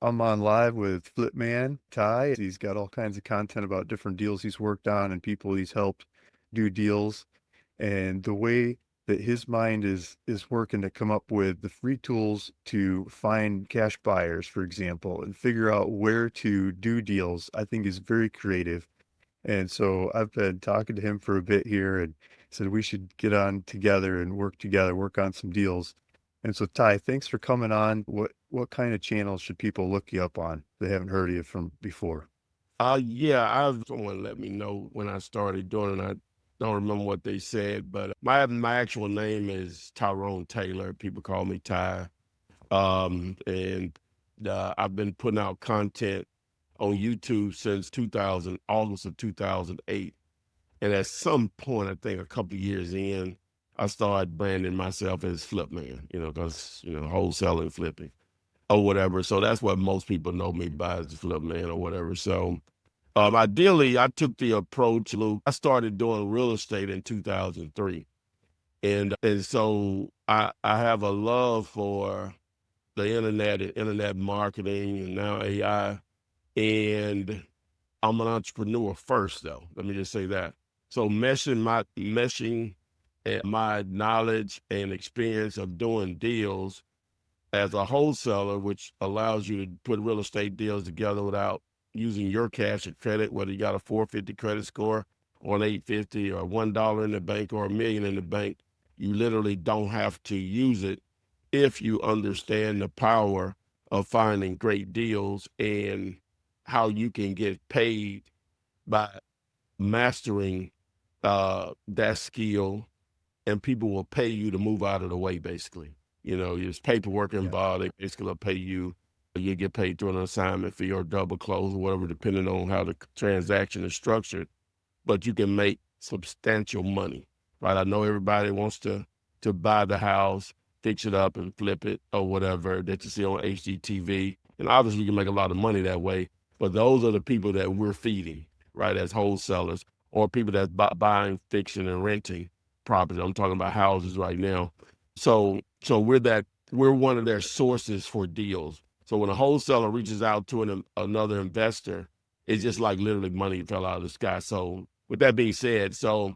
I'm on live with Flipman Ty. He's got all kinds of content about different deals he's worked on and people he's helped do deals. And the way that his mind is working to come up with the free tools to find cash buyers, for example, and figure out where to do deals, I think is very creative. And so I've been talking to him for a bit here and said we should get on together and work together, work on some deals. And so Ty, thanks for coming on. What kind of channels should people look you up on? They haven't heard of you from before. Yeah, someone let me know when I started doing it. I don't remember what they said, but my actual name is Tyrone Taylor. People call me Ty. And I've been putting out content on YouTube since 2000, August of 2008. And at some point, I think a couple of years in, I started branding myself as Flip Man, because, wholesaling, flipping or whatever. So that's what most people know me by, as Flip Man or whatever. So ideally, I took the approach, Luke. I started doing real estate in 2003. And so I have a love for the internet and internet marketing and now AI. And I'm an entrepreneur first, though. Let me just say that. So meshing my knowledge and experience of doing deals as a wholesaler, which allows you to put real estate deals together without using your cash or credit, whether you got a 450 credit score or an 850 or $1 in the bank or $1 million in the bank. You literally don't have to use it if you understand the power of finding great deals and how you can get paid by mastering that skill, and people will pay you to move out of the way, basically. There's paperwork Yeah. involved. They basically will pay you. You get paid through an assignment fee or double close or whatever, depending on how the transaction is structured. But you can make substantial money, right? I know everybody wants to buy the house, fix it up, and flip it or whatever that you see on HGTV, and obviously you can make a lot of money that way. But those are the people that we're feeding, right, as wholesalers, or people that's buying, fixing, and renting property. I'm talking about houses right now. So we're one of their sources for deals. So when a wholesaler reaches out to another investor, it's just like literally money fell out of the sky. So with that being said, so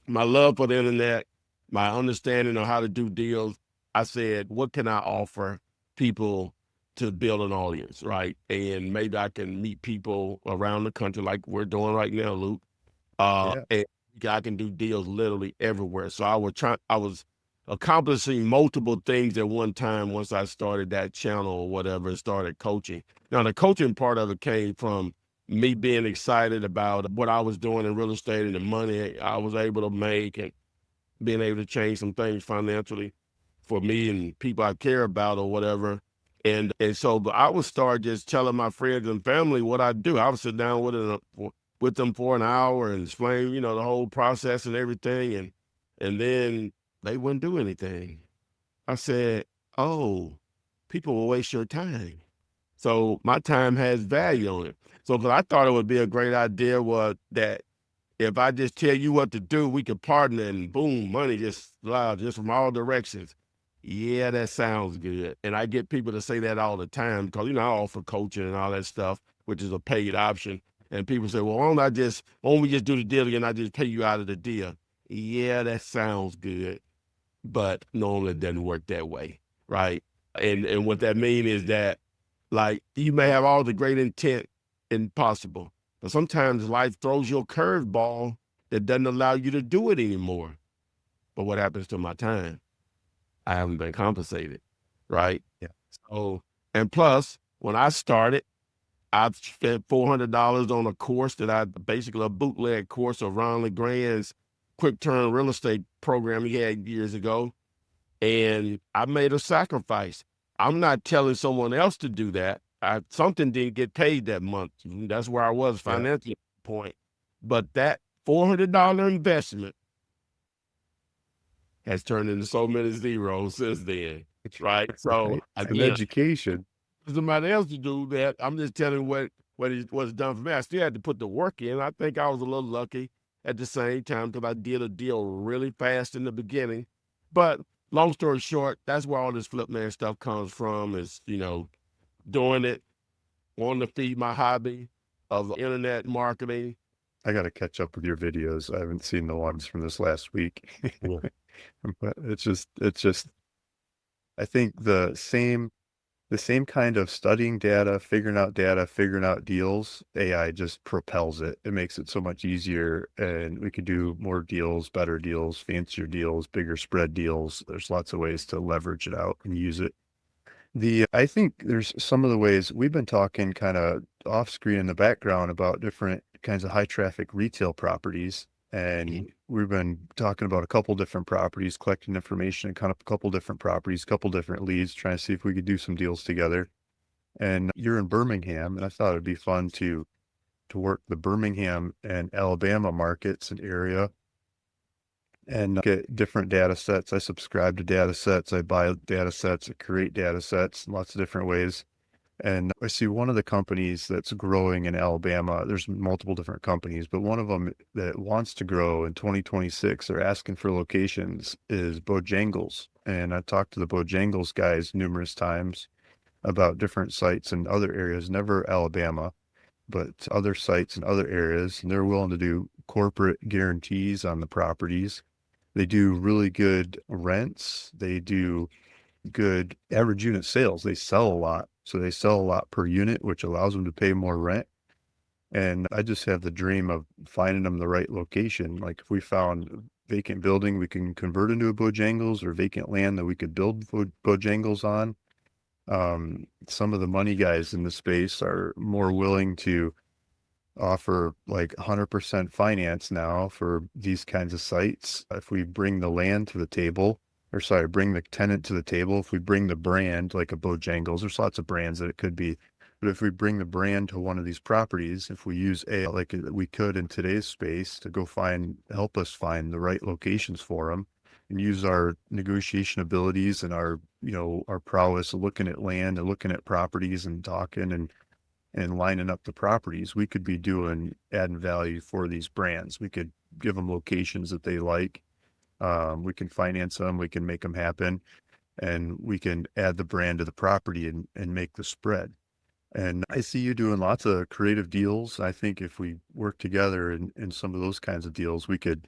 my love for the internet, my understanding of how to do deals, I said, what can I offer people to build an audience, right? And maybe I can meet people around the country like we're doing right now, Luke. Yeah. And I can do deals literally everywhere. So I was accomplishing multiple things at one time once I started that channel or whatever and started coaching. Now, the coaching part of it came from me being excited about what I was doing in real estate and the money I was able to make and being able to change some things financially for me and people I care about or whatever. But I would start just telling my friends and family what I do. I would sit down with them for an hour and explain, the whole process and everything, and then they wouldn't do anything. I said, "Oh, people will waste your time." So my time has value on it. So 'cause I thought it would be a great idea was that if I just tell you what to do, we could partner and boom, money just flies just from all directions. Yeah, that sounds good. And I get people to say that all the time because, I offer coaching and all that stuff, which is a paid option. And people say, well, why don't we just do the deal and I just pay you out of the deal? Yeah, that sounds good. But normally it doesn't work that way. Right. And what that means is that like you may have all the great intent possible, but sometimes life throws you a curveball that doesn't allow you to do it anymore. But what happens to my time? I haven't been compensated, right? Yeah. So, and plus, when I started, I spent $400 on a course that I basically a bootleg course of Ron LeGrand's quick turn real estate program he had years ago. And I made a sacrifice. I'm not telling someone else to do that. Something didn't get paid that month. That's where I was Yeah. financially at the point. But that $400 investment has turned into so many zeros since then, right? So Right. It's an again, education. for somebody else to do that, I'm just telling what's done for me. I still had to put the work in. I think I was a little lucky at the same time because I did a deal really fast in the beginning. But long story short, that's where all this flip man stuff comes from is, doing it, wanting to feed my hobby of internet marketing. I got to catch up with your videos. I haven't seen the ones from this last week. Yeah. But it's just I think the same kind of studying data, figuring out deals, AI just propels it. It makes it so much easier, and we could do more deals, better deals, fancier deals, bigger spread deals. There's lots of ways to leverage it out and use it. I think there's some of the ways we've been talking kind of off screen in the background about different kinds of high traffic retail properties. Mhm. And we've been talking about a couple different properties, collecting information and kind of a couple different properties, couple different leads, trying to see if we could do some deals together. And you're in Birmingham, and I thought it'd be fun to work the Birmingham and Alabama markets and area and get different data sets. I subscribe to data sets, I buy data sets, I create data sets in lots of different ways. And I see one of the companies that's growing in Alabama. There's multiple different companies, but one of them that wants to grow in 2026, they're asking for locations, is Bojangles. And I talked to the Bojangles guys numerous times about different sites in other areas, never Alabama, but other sites in other areas. And they're willing to do corporate guarantees on the properties. They do really good rents. They do good average unit sales. They sell a lot. So they sell a lot per unit, which allows them to pay more rent. And I just have the dream of finding them the right location. Like if we found a vacant building we can convert into a Bojangles, or vacant land that we could build Bojangles on. Some of the money guys in the space are more willing to offer like 100% finance now for these kinds of sites. If we bring the land to the table, or sorry, bring the tenant to the table, if we bring the brand like a Bojangles, there's lots of brands that it could be. But if we bring the brand to one of these properties, if we use AI like we could in today's space to go help us find the right locations for them, and use our negotiation abilities and our prowess of looking at land and looking at properties and talking and lining up the properties, we could be doing adding value for these brands. We could give them locations that they like. We can finance them. We can make them happen, and we can add the brand to the property and make the spread. And I see you doing lots of creative deals. I think if we work together in some of those kinds of deals, we could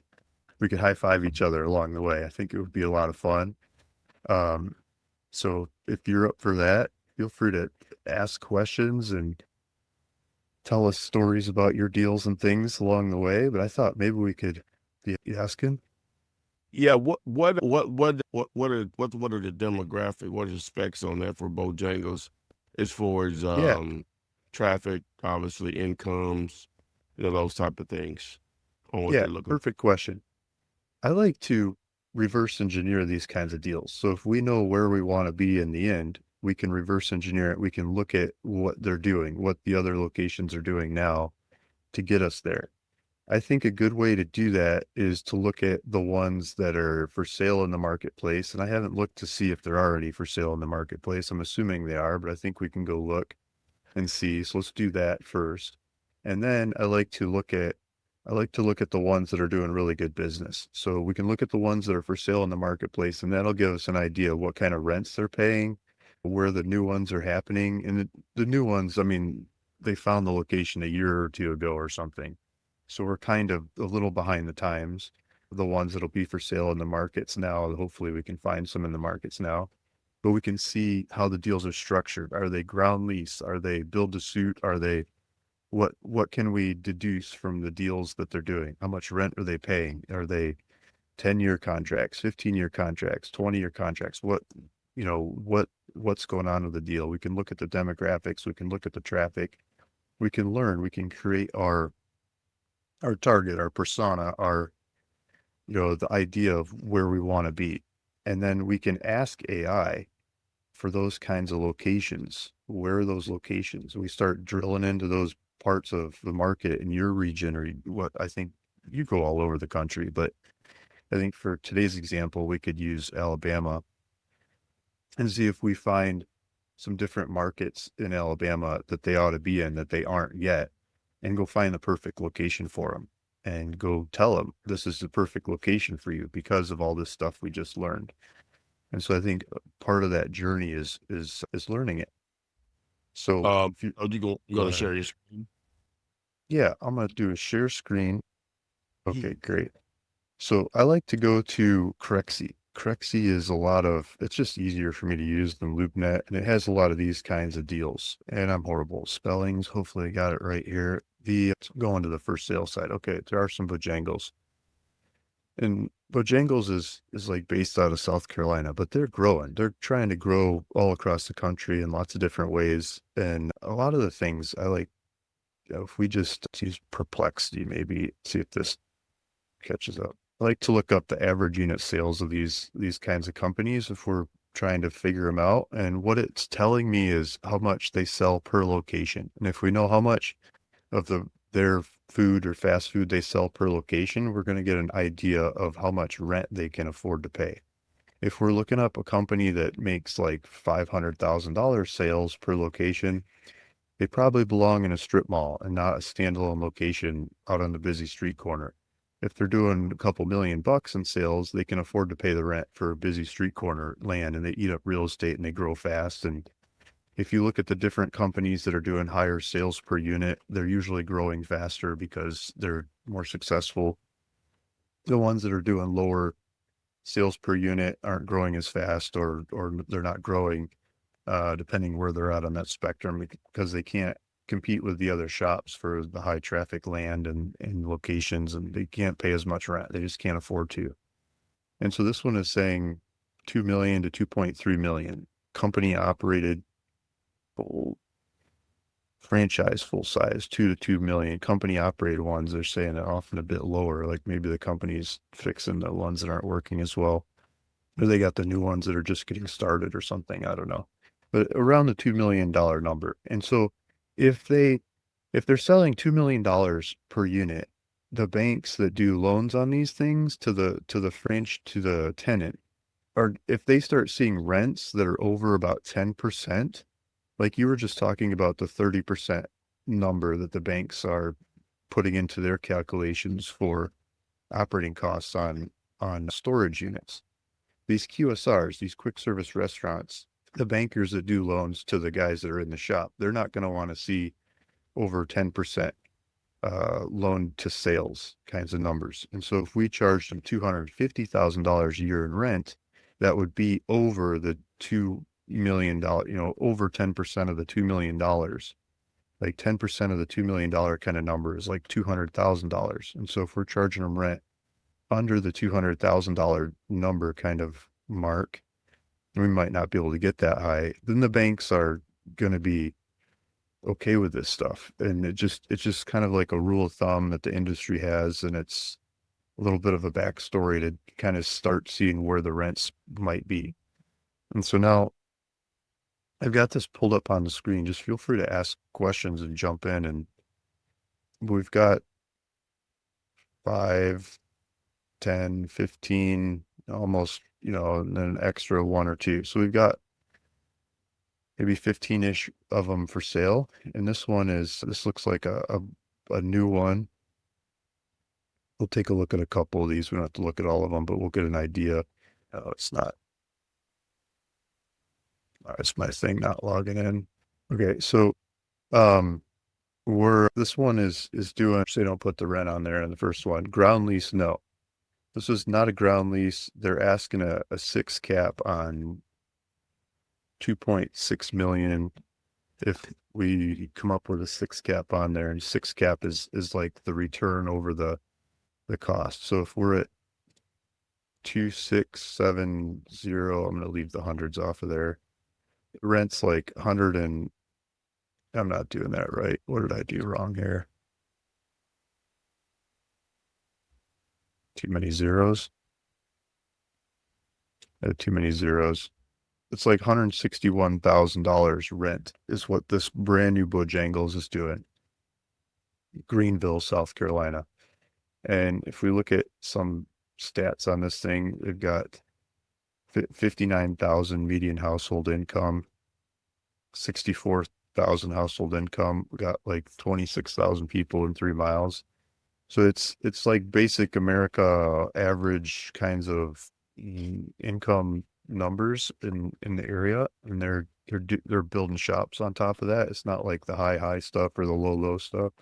high five each other along the way. I think it would be a lot of fun. Um, so if you're up for that, feel free to ask questions and tell us stories about your deals and things along the way, but I thought maybe we could be asking. Yeah, what are the demographic, what are the specs on that for Bojangles as far as Yeah, traffic, obviously incomes, those type of things on what yeah, they're looking for. perfect question. I like to reverse engineer these kinds of deals. So if we know where we want to be in the end, we can reverse engineer it. We can look at what they're doing, what the other locations are doing now to get us there. I think a good way to do that is to look at the ones that are for sale in the marketplace. And I haven't looked to see if they're already for sale in the marketplace. I'm assuming they are, but I think we can go look and see. So let's do that first. And then I like to look at the ones that are doing really good business. So we can look at the ones that are for sale in the marketplace, and that'll give us an idea of what kind of rents they're paying, where the new ones are happening. And the new ones, I mean, they found the location a year or two ago or something. So we're kind of a little behind the times. The ones that'll be for sale in the markets now, hopefully we can find some in the markets now. But we can see how the deals are structured. Are they ground lease? Are they build to suit? Are they what can we deduce from the deals that they're doing? How much rent are they paying? Are they 10-year contracts, 15-year contracts, 20-year contracts? What's going on with the deal? We can look at the demographics, we can look at the traffic, we can learn, we can create our target, our persona, the idea of where we want to be. And then we can ask AI for those kinds of locations. Where are those locations? We start drilling into those parts of the market in your region, or what I think you go all over the country. But I think for today's example, we could use Alabama and see if we find some different markets in Alabama that they ought to be in that they aren't yet, and go find the perfect location for them and go tell them this is the perfect location for you because of all this stuff we just learned. And so I think part of that journey is learning it. So if you Are you go gonna ahead. share your screen? Yeah, I'm gonna do a share screen. Okay, Mhm. great. So I like to go to Crexi. Crexi is a lot of, it's just easier for me to use than LoopNet, and it has a lot of these kinds of deals. And I'm horrible at spellings. Hopefully I got it right here. Going to the first sale site. Okay, there are some Bojangles. And Bojangles is like based out of South Carolina, but they're growing. They're trying to grow all across the country in lots of different ways. And a lot of the things I like, if we just use Perplexity, maybe see if this catches up. I like to look up the average unit sales of these kinds of companies if we're trying to figure them out. And what it's telling me is how much they sell per location. And if we know how much of their food or fast food they sell per location, we're going to get an idea of how much rent they can afford to pay. If we're looking up a company that makes like $500,000 sales per location, they probably belong in a strip mall and not a standalone location out on the busy street corner. If they're doing a couple $1 million in sales, they can afford to pay the rent for a busy street corner land, and they eat up real estate and they grow fast. And if you look at the different companies that are doing higher sales per unit, they're usually growing faster because they're more successful. The ones that are doing lower sales per unit aren't growing as fast, or they're not growing, depending where they're at on that spectrum, because they can't compete with the other shops for the high traffic land and locations, and they can't pay as much rent. They just can't afford to. And so this one is saying 2 million to 2.3 million company operated, full franchise, full size, 2 to 2 million company operated ones. They're saying are often a bit lower. Like maybe the company's fixing the ones that aren't working as well, or they got the new ones that are just getting started or something. I don't know, but around the $2 million number. And so if they if they're selling $2 million per unit, the banks that do loans on these things to the tenant, or if they start seeing rents that are over about 10%, like you were just talking about the 30% number that the banks are putting into their calculations for operating costs on storage units. These QSRs, these quick service restaurants, the bankers that do loans to the guys that are in the shop, they're not going to want to see over 10% loan to sales kinds of numbers. And so if we charged them $250,000 a year in rent, that would be over the $2 million, over 10% of the $2 million. Like 10% of the $2 million kind of number is like $200,000. And so if we're charging them rent under the $200,000 number kind of mark, we might not be able to get that high. Then the banks are going to be okay with this stuff. And it's just kind of like a rule of thumb that the industry has. And it's a little bit of a backstory to kind of start seeing where the rents might be. And so now I've got this pulled up on the screen. Just feel free to ask questions and jump in. And we've got 5, 10, 15, almost, and then an extra one or two. So we've got maybe 15-ish of them for sale. And this looks like a new one. We'll take a look at a couple of these. We don't have to look at all of them, but we'll get an idea. Oh, it's not. It's my thing not logging in. Okay, so um this one is doing, so they don't put the rent on there in the first one. Ground lease, no. This is not a ground lease. They're asking a 6 cap on 2.6 million. If we come up with a 6 cap on there, and 6 cap is like the return over the cost. So if we're at 2670, I'm going to leave the hundreds off of there. Rent's like 100, and I'm not doing that right. What did I do wrong here? Too many zeros. Too many zeros. It's like $161,000 rent is what this brand new Bojangles is doing. Greenville, South Carolina. And if we look at some stats on this thing, they've got 59,000 median household income, 64,000 household income. We got like 26,000 people in 3 miles. So it's like basic America average kinds of income numbers in the area, and they're building shops on top of that. It's not like the high stuff or the low stuff.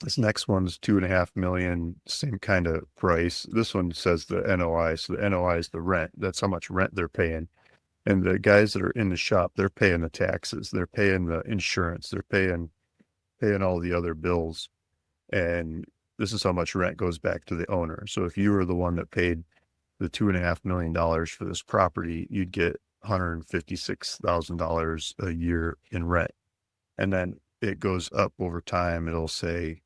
This next one's 2.5 million, same kind of price. This one says the NOI, so the NOI is the rent. That's how much rent they're paying. And the guys that are in the shop, they're paying the taxes, they're paying the insurance, they're paying all the other bills. And this is how much rent goes back to the owner. So if you were the one that paid the $2.5 million for this property, you'd get $156,000 a year in rent. And then it goes up over time. It'll say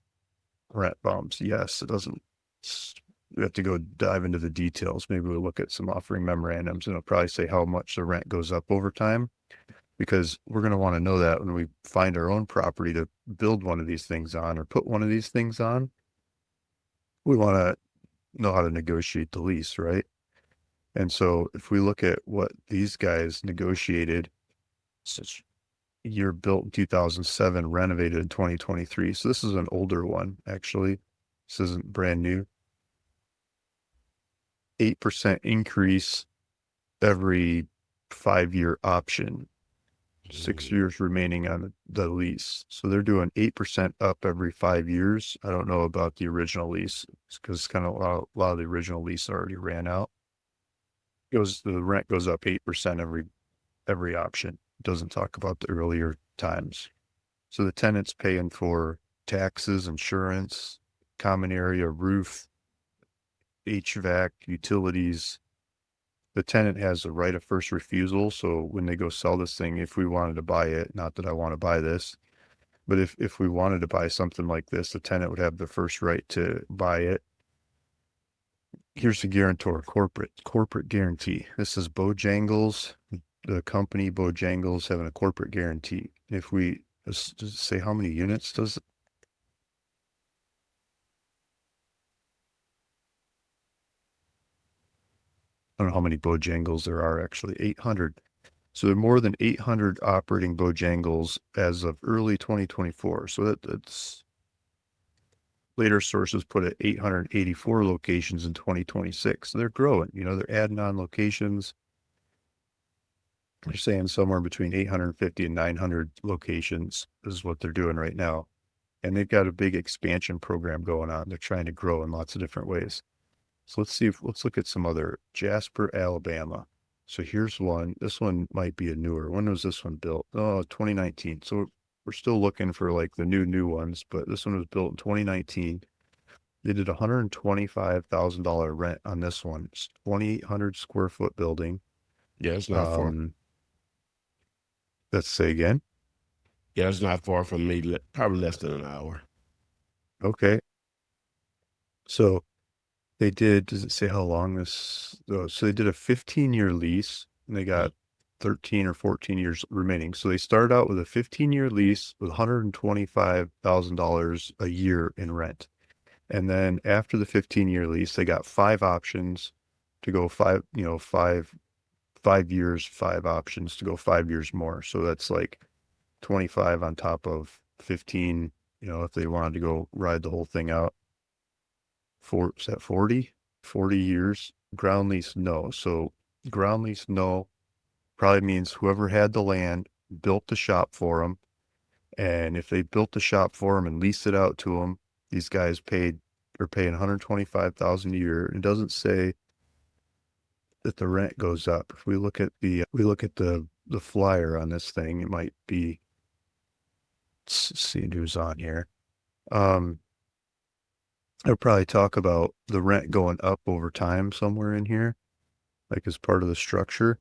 rent bumps. Yes, it doesn't. We have to go dive into the details. Maybe we'll look at some offering memorandums, and it'll probably say how much the rent goes up over time, because we're going to want to know that when we find our own property to build one of these things on or put one of these things on. We want to know how to negotiate the lease, right? And so if we look at what these guys negotiated, such year built in 2007, renovated in 2023. So this is an older one, actually. This isn't brand new. 8% increase every 5-year option, 6 years remaining on the lease. So they're doing 8% up every 5 years. I don't know about the original lease, because kind of a lot of the original lease already ran out. The rent goes up 8% every option. It doesn't talk about the earlier times. So the tenant's paying for taxes, insurance, common area, roof, HVAC, utilities. The tenant has a right of first refusal. So when they go sell this thing, if we wanted to buy it, not that I want to buy this, but if we wanted to buy something like this, the tenant would have the first right to buy it. Here's the guarantor, corporate guarantee. This is Bojangles, the company Bojangles having a corporate guarantee. If we just say how many units does it? I don't know how many Bojangles there are actually, 800. So there are more than 800 operating Bojangles as of early 2024. So that's later sources put at 884 locations in 2026. So they're growing, they're adding on locations. They're saying somewhere between 850 and 900 locations is what they're doing right now. And they've got a big expansion program going on. They're trying to grow in lots of different ways. So let's look at some other. Jasper, Alabama. So here's one. This one might be a newer. When was this one built? Oh, 2019. So we're still looking for like the new ones, but this one was built in 2019. They did $125,000 rent on this one. It's 2,800 square foot building. Yeah, it's not far. Let's say again. Yeah, it's not far from me. Probably less than an hour. Okay. So they did, does it say how long this, so they did a 15-year lease, and they got 13 or 14 years remaining. So they started out with a 15-year lease with $125,000 a year in rent. And then after the 15-year lease, they got 5 options to go 5 years, 5 options to go 5 years more. So that's like 25 on top of 15, if they wanted to go ride the whole thing out. Is that 40 years? Ground lease, no. So ground lease, no, probably means whoever had the land built the shop for them. And if they built the shop for them and leased it out to them, these guys are paying $125,000 a year. It doesn't say that the rent goes up. If we look at the flyer on this thing, it might be, let's see who's on here. I'll probably talk about the rent going up over time somewhere in here, like as part of the structure.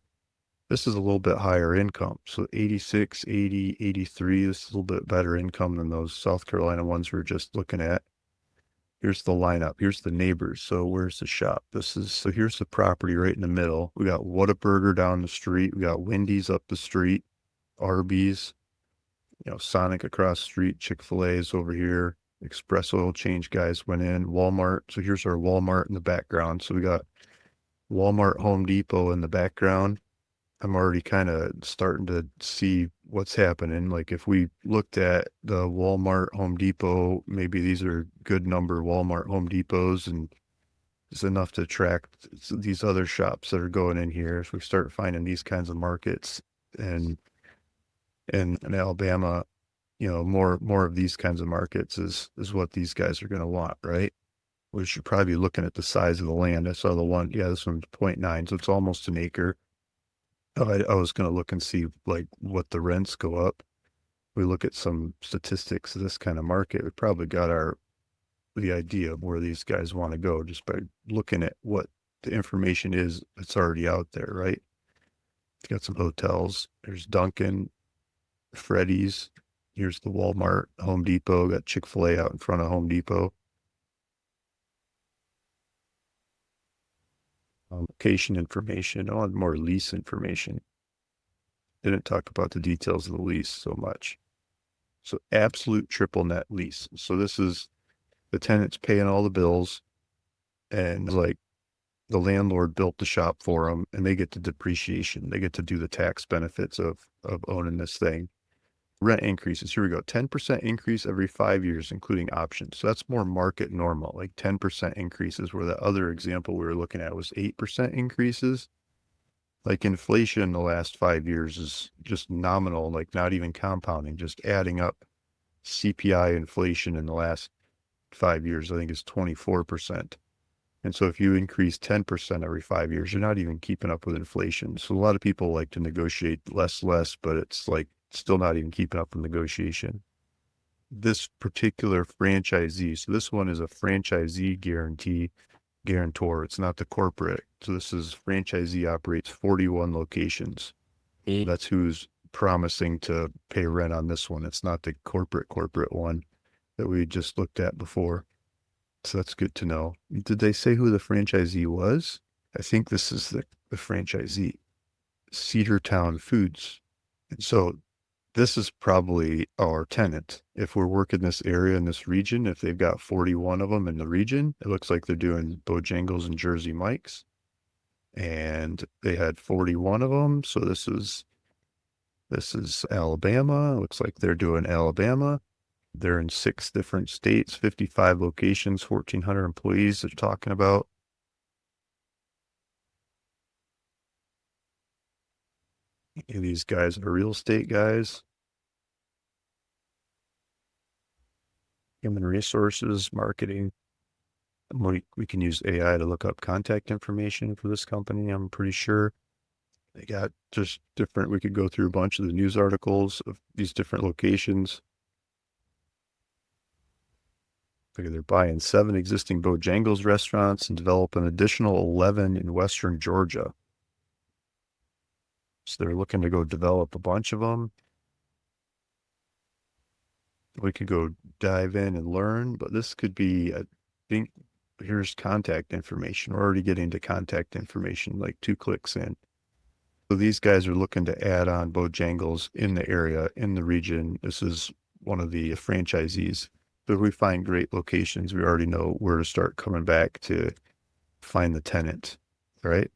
This is a little bit higher income. So 86, 80, 83, this is a little bit better income than those South Carolina ones we were just looking at. Here's the lineup. Here's the neighbors. So where's the shop? So here's the property right in the middle. We got Whataburger down the street. We got Wendy's up the street, Arby's, Sonic across the street, Chick-fil-A's over here. Express Oil Change guys went in. Walmart. So here's our Walmart in the background. So we got Walmart, Home Depot in the background. I'm already kind of starting to see what's happening. Like if we looked at the Walmart, Home Depot, maybe these are good number Walmart, Home Depots, and is enough to attract these other shops that are going in here. If we start finding these kinds of markets and in Alabama, more of these kinds of markets is what these guys are going to want, right? We should probably be looking at the size of the land. I saw the one, yeah, this one's 0.9, so it's almost an acre. Oh, I was going to look and see like what the rents go up. We look at some statistics of this kind of market. We probably got the idea of where these guys want to go just by looking at what the information is that's already out there, right? It's got some hotels. There's Dunkin', Freddy's. Here's the Walmart, Home Depot. Got Chick-fil-A out in front of Home Depot. Location information. I want more lease information. Didn't talk about the details of the lease so much. So absolute triple net lease. So this is the tenant's paying all the bills, and like the landlord built the shop for them, and they get the depreciation. They get to do the tax benefits of owning this thing. Rent increases. Here we go. 10% increase every 5 years, including options. So that's more market normal, like 10% increases, where the other example we were looking at was 8% increases. Like inflation in the last 5 years is just nominal, like not even compounding, just adding up. CPI inflation in the last 5 years, I think, is 24%. And so if you increase 10% every 5 years, you're not even keeping up with inflation. So a lot of people like to negotiate less, but it's like still not even keeping up with negotiation. This particular franchisee, so this one is a franchisee guarantor. It's not the corporate. So this is franchisee operates 41 locations. That's who's promising to pay rent on this one. It's not the corporate one that we just looked at before. So that's good to know. Did they say who the franchisee was? I think this is the franchisee, Cedartown Foods. And so this is probably our tenant. If we're working this area in this region, if they've got 41 of them in the region, it looks like they're doing Bojangles and Jersey Mike's. And they had 41 of them. So this is Alabama. It looks like they're doing Alabama. They're in 6 different states, 55 locations, 1,400 employees they're talking about. And these guys are real estate guys. Human resources, marketing. We can use AI to look up contact information for this company, I'm pretty sure. They got just different, we could go through a bunch of the news articles of these different locations. They're buying 7 existing Bojangles restaurants and develop an additional 11 in Western Georgia. So they're looking to go develop a bunch of them. We could go dive in and learn, but this could be, I think, here's contact information. We're already getting to contact information, like 2 clicks in. So these guys are looking to add on Bojangles in the area, in the region. This is one of the franchisees. So if we find great locations, we already know where to start coming back to find the tenant, right?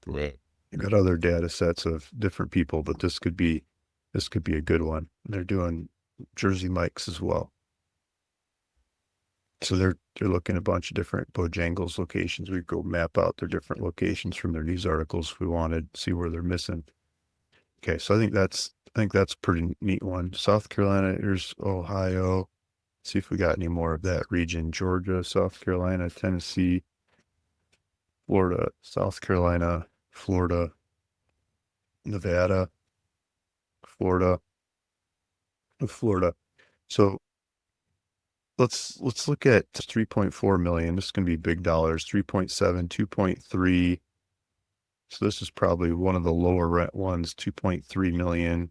Right. You've got other data sets of different people, but this could be a good one. They're doing Jersey Mike's as well. So they're looking at a bunch of different Bojangles locations. We go map out their different locations from their news articles if we wanted to see where they're missing. Okay, so I think that's a pretty neat one. South Carolina, here's Ohio. See if we got any more of that region. Georgia, South Carolina, Tennessee, Florida, South Carolina, Florida, Nevada, Florida, Florida. So let's look at 3.4 million. This is going to be big dollars. 3.7, 2.3. So this is probably one of the lower rent ones, 2.3 million.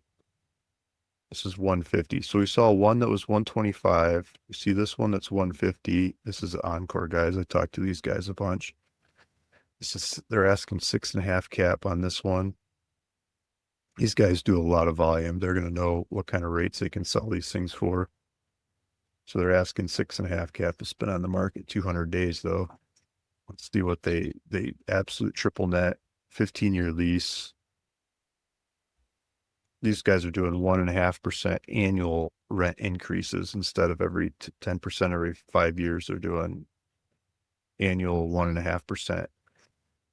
This is 150. So we saw one that was 125. You see this one that's 150. This is Encore, guys. I talked to these guys a bunch. They're asking 6.5 cap on this one. These guys do a lot of volume. They're going to know what kind of rates they can sell these things for. So they're asking 6.5 cap. It's been on the market 200 days though. Let's see what they absolute triple net, 15-year lease. These guys are doing 1.5% annual rent increases instead of every 10% every 5 years. They're doing annual 1.5%.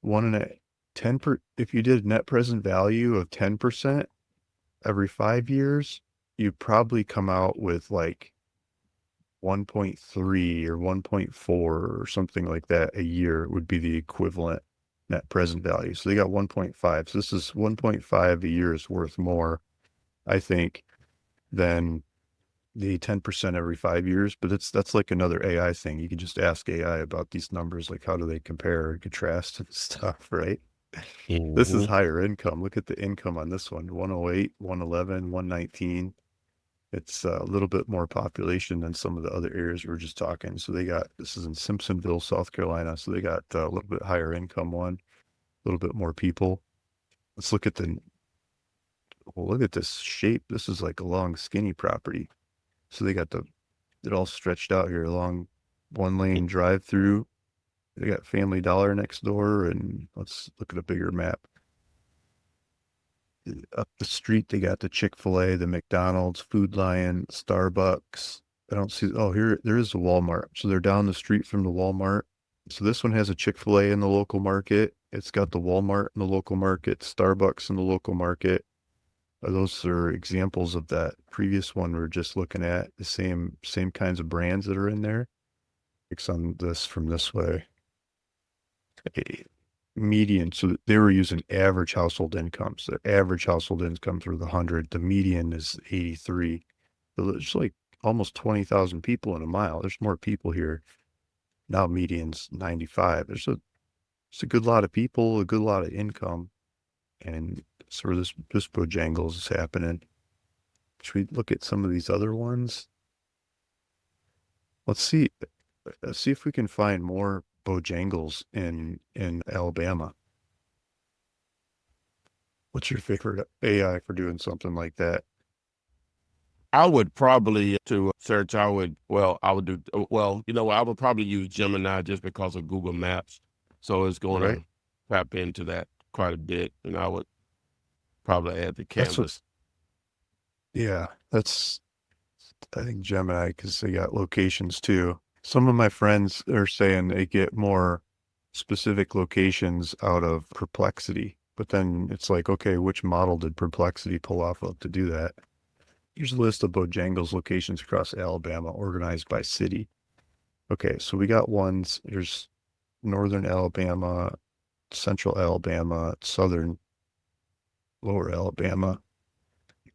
One and a 10 if you did net present value of 10% every 5 years, you'd probably come out with like 1.3 or 1.4 or something like that a year would be the equivalent net present value. So they got 1.5. So this is 1.5 a year is worth more, I think, than the 10% every 5 years. But that's like another AI thing. You can just ask AI about these numbers, like how do they compare and contrast and stuff, right? This is Mhm. higher income. Look at the income on this one: 108, 111, 119. It's a little bit more population than some of the other areas we were just talking. So this is in Simpsonville, South Carolina. So they got a little bit higher income one, a little bit more people. Let's look at look at this shape. This is like a long, skinny property. So they got it all stretched out here along one lane drive through. They got Family Dollar next door. And let's look at a bigger map. Up the street, they got the Chick-fil-A, the McDonald's, Food Lion, Starbucks. I don't see, oh, here, there is a Walmart. So they're down the street from the Walmart. So this one has a Chick-fil-A in the local market. It's got the Walmart in the local market, Starbucks in the local market. Those are examples of that previous one we are just looking at, the same kinds of brands that are in there. It's on this from this way. A median. So they were using average household incomes. The average household incomes were the 100. The median is 83. So there's like almost 20,000 people in a mile. There's more people here. Now median's 95. It's a good lot of people, a good lot of income. And sort of this Bojangles is happening. Should we look at some of these other ones? Let's see. Let's see if we can find more Bojangles in Alabama. What's your favorite AI for doing something like that? I would probably to search. I would do well. You know, I would probably use Gemini just because of Google Maps, so it's going Right? to tap into that quite a bit, and I would probably add the That's what, canvas. yeah, I think Gemini, because they got locations too. Some of my friends are saying they get more specific locations out of Perplexity, but then it's like, okay, which model did Perplexity pull off of to do that? Here's a list of Bojangles locations across Alabama organized by city. Okay, so we got ones. Here's northern Alabama, central Alabama, southern, lower Alabama.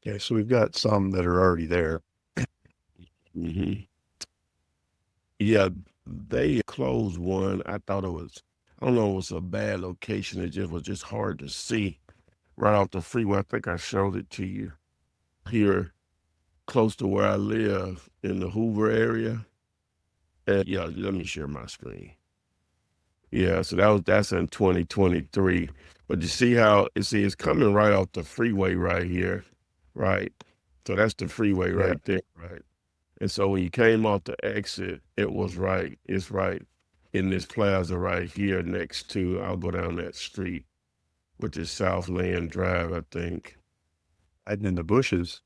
Okay, so we've got some that are already there. Hmm. Yeah, they closed one. I don't know, it was a bad location. It just was just hard to see right off the freeway. I think I showed it to you here, close to where I live in the Hoover area. And yeah, let me share my screen. Yeah, so that's in 2023. But you see how it's coming right off the freeway right here, right? So that's the freeway Yeah, right there, right? And so when you came off the exit, it's right in this plaza right here next to, I'll go down that street, which is South Land Drive, I think. hiding in the bushes.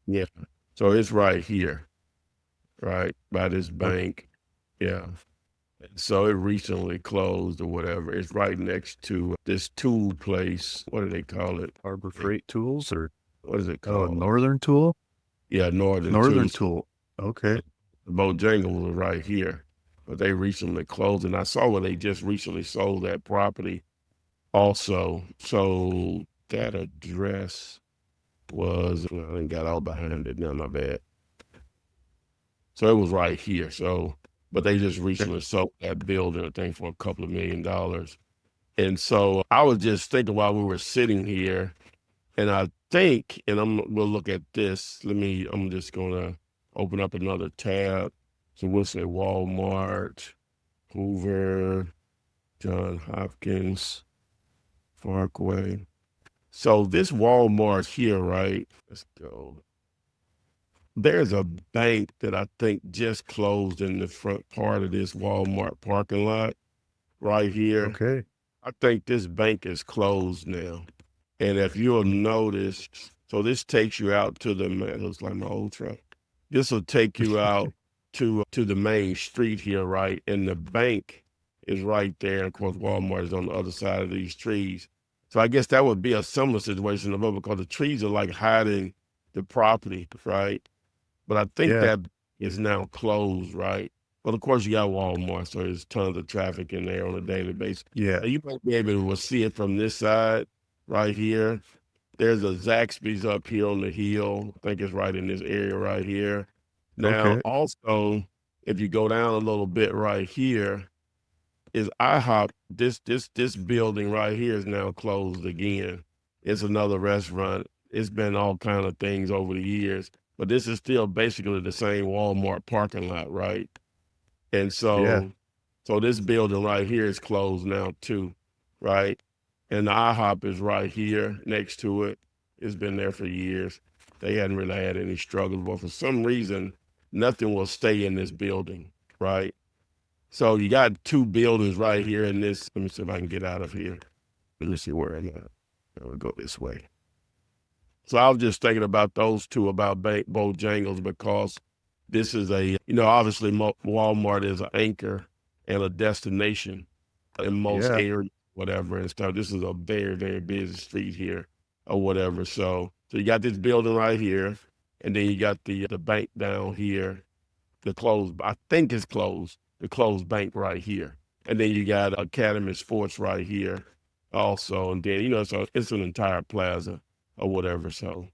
Yeah. So it's right here, right? By this Okay. bank. Yeah. So it recently closed or whatever. It's right next to this tool place. What do they call it? Harbor Freight Tools or What is it oh, called? Northern Tool? Yeah, Northern Northern Tools. Tool. Okay. The Bojangles was right here, but they recently closed. And I saw where they just recently sold that property also. So that address was, I didn't got all behind it. No, my bad. So it was right here. So, but they just Okay. recently sold that building, I think, for a couple of $1 million. And so I was just thinking while we were sitting here, and I think, and we'll look at this. I'm just gonna open up another tab. So we'll say Walmart, Hoover, John Hopkins, Parkway. So this Walmart here, right? Let's go. There's a bank that I think just closed in the front part of this Walmart parking lot right here. Okay. I think this bank is closed now. And if you'll notice, so this takes you out to it looks like my old truck. This will take you out to the main street here, right? And the bank is right there. And of course, Walmart is on the other side of these trees. So I guess that would be a similar situation above because the trees are like hiding the property, right? But I think Yeah. that is now closed, right? But of course, you got Walmart, so there's tons of traffic in there on a daily basis. Yeah. Now, you might be able to see it from this side right here. There's a Zaxby's up here on the hill. I think it's right in this area right here. Now, Okay. also, if you go down a little bit right here, is IHOP. This building right here is now closed again. It's another restaurant. It's been all kind of things over the years, but this is still basically the same Walmart parking lot, right? And Yeah. so this building right here is closed now too, right? And the IHOP is right here next to it. It's been there for years. They hadn't really had any struggles, but for some reason, nothing will stay in this building, right? So you got two buildings right here in this. Let me see if I can get out of here. Let me see where I'm at. We'll go this way. So I was just thinking about those two, about Bojangles, because this is obviously Walmart is an anchor and a destination in most Yeah. areas, whatever and stuff. This is a very, very busy street here or whatever. So you got this building right here, and then you got the bank down here, the closed, I think it's closed, the closed bank right here. And then you got Academy Sports right here also. And then, so it's an entire plaza or whatever. So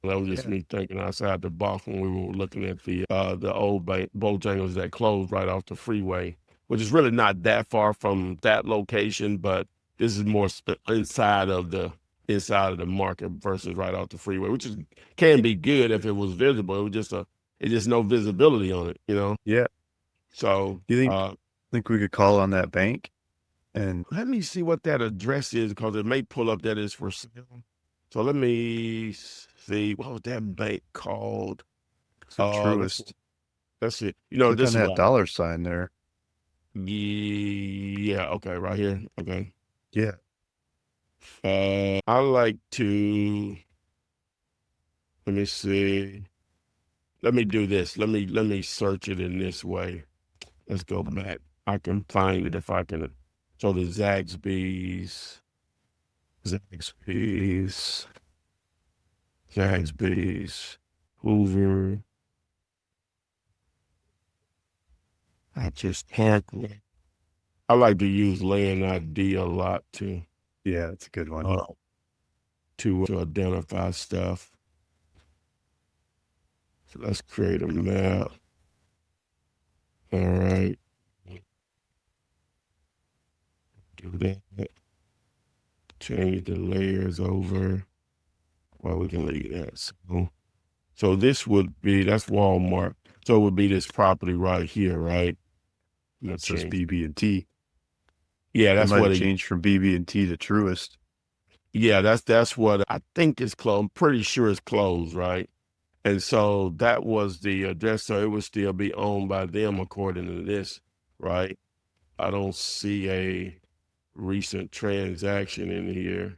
that was just Yeah. me thinking outside the box when we were looking at the old Bojangles that closed right off the freeway, which is really not that far from that location, but this is more inside of the market versus right off the freeway, which can be good if it was visible. It was it's just no visibility on it. Yeah. So Do you think we could call on that bank? And let me see what that address is because it may pull up that is for sale. So let me see what was that bank called? it's a Let's Truist. that's it. Click on This is that dollar sign there. yeah, okay, right here. Okay. Yeah. I like to let me see. Let me do this. Let me search it in this way. Let's go back. I can find it if I can. So the Zaxby's, Zaxby's, Hoover. I just had it. I like to use Land ID a lot Yeah, it's a good one. uh, to identify stuff. So let's create a map. All right, do that. Change the layers over. Well, we can leave that. So that's Walmart. So it would be this property right here, right? You That says change. BB&T. Yeah, It that's might what have it. changed from BB&T to Truist. Yeah, that's what I think is closed. I'm pretty sure it's closed, right? And so that was the address. So it would still be owned by them according to this, right? I don't see a recent transaction in here.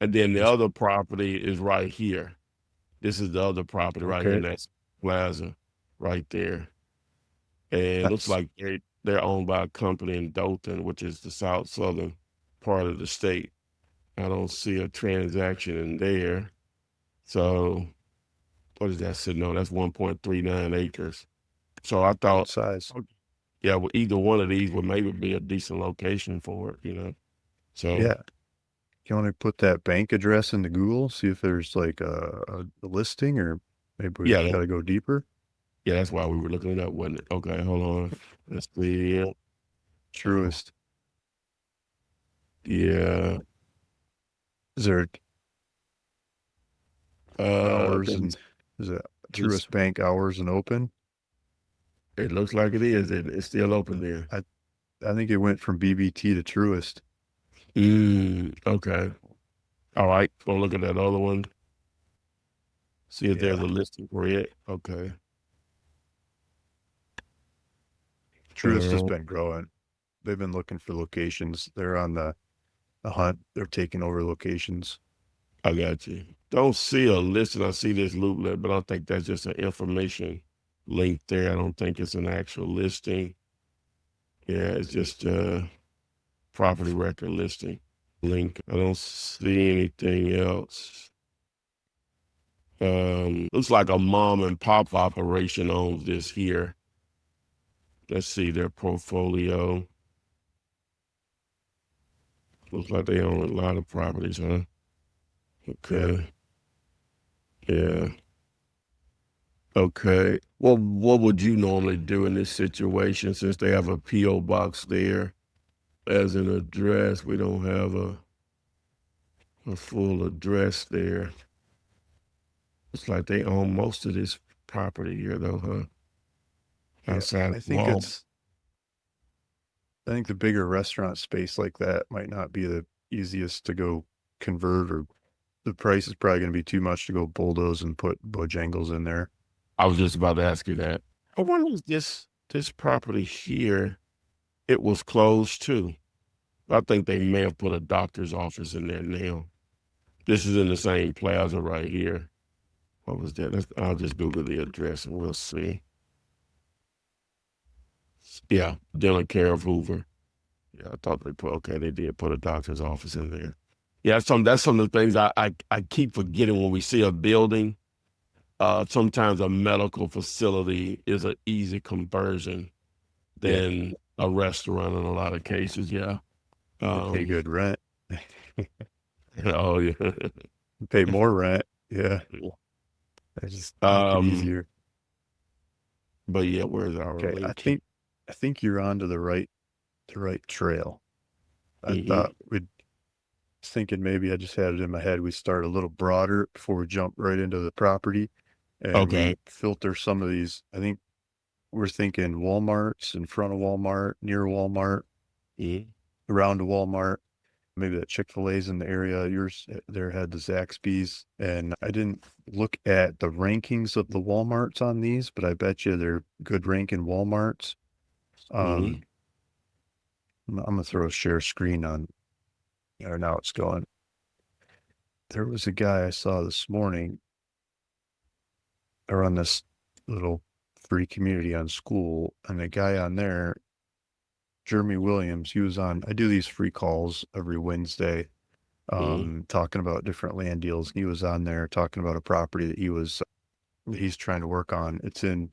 And then the Just other property is right here. This is the other property right here in okay. that plaza right there. And it looks That's like they're owned by a company in Dothan, which is the southern part of the state. I don't see a transaction in there. So what is that sitting on? That's 1.39 acres. So I good thought, size. yeah, well, either one of these would maybe be a decent location for it. So Yeah. You want to put that bank address into Google, see if there's like a listing, or maybe we yeah, got to go deeper. yeah, that's why we were looking it up, wasn't it? Okay, hold on. Let's see. Oh, Truist. yeah. Is there I hours think and is it this Truist Bank hours and open? it looks like it is. It's still open there. I I think it went from BBT to Truist. Okay. All right. Go look at that other one. See if there's Yeah. a listing for it. Okay. Truist has Uh, been growing. They've been looking for locations. They're on the hunt. They're taking over locations. I got you. Don't see a listing. I see this looplet, but I don't think that's just an information link there. I don't think it's an actual listing. Yeah, it's just property record listing link. I don't see anything else. Looks like a mom and pop operation owns this here. Let's see their portfolio. Looks like they own a lot of properties, huh? Yeah. Okay. Yeah. Okay. Well, what would you normally do in this situation since they have a P.O. box there as an address? We don't have a full address there. It's like they own most of this property here, though, huh? Yeah. Outside I think wall. it's I think the bigger restaurant space like that might not be the easiest to go convert, or the price is probably going to be too much to go bulldoze and put Bojangles in there. I was just about to ask you that. I wonder if this property here, it was closed too. I think they may have put a doctor's office in there now. This is in the same plaza right here. What was that? I'll just Google the address and we'll see. Yeah, dental care of Hoover. Yeah, I thought they put okay. They did put a doctor's office in there. Yeah, that's some of the things I keep forgetting when we see a building. Sometimes a medical facility is an easy conversion Yeah. than a restaurant in a lot of cases. Yeah. They pay Um. good rent. Oh yeah. Pay more rent. Yeah. They just make it um. easier. But yeah, where's our Okay. I link? think I think you're onto the right trail. I Mm-hmm. thought we'd was thinking maybe I just had it in my head. We start a little broader before we jump right into the property, and Okay. we filter some of these. I think we're thinking Walmart's, in front of Walmart, near Walmart, Mm-hmm. around a Walmart. Maybe that Chick-fil-A's in the area. Yours there had the Zaxby's. And I didn't look at the rankings of the Walmarts on these, but I bet you they're good ranking Walmarts. Mm-hmm. Um, I'm gonna throw a share screen on, or now it's going. There was a guy I saw this morning, or on this little free community on school, and the guy on there, Jeremy Williams, he was on. I do these free calls every Wednesday, Mm-hmm. talking about different land deals. He was on there talking about a property that he's trying to work on. It's in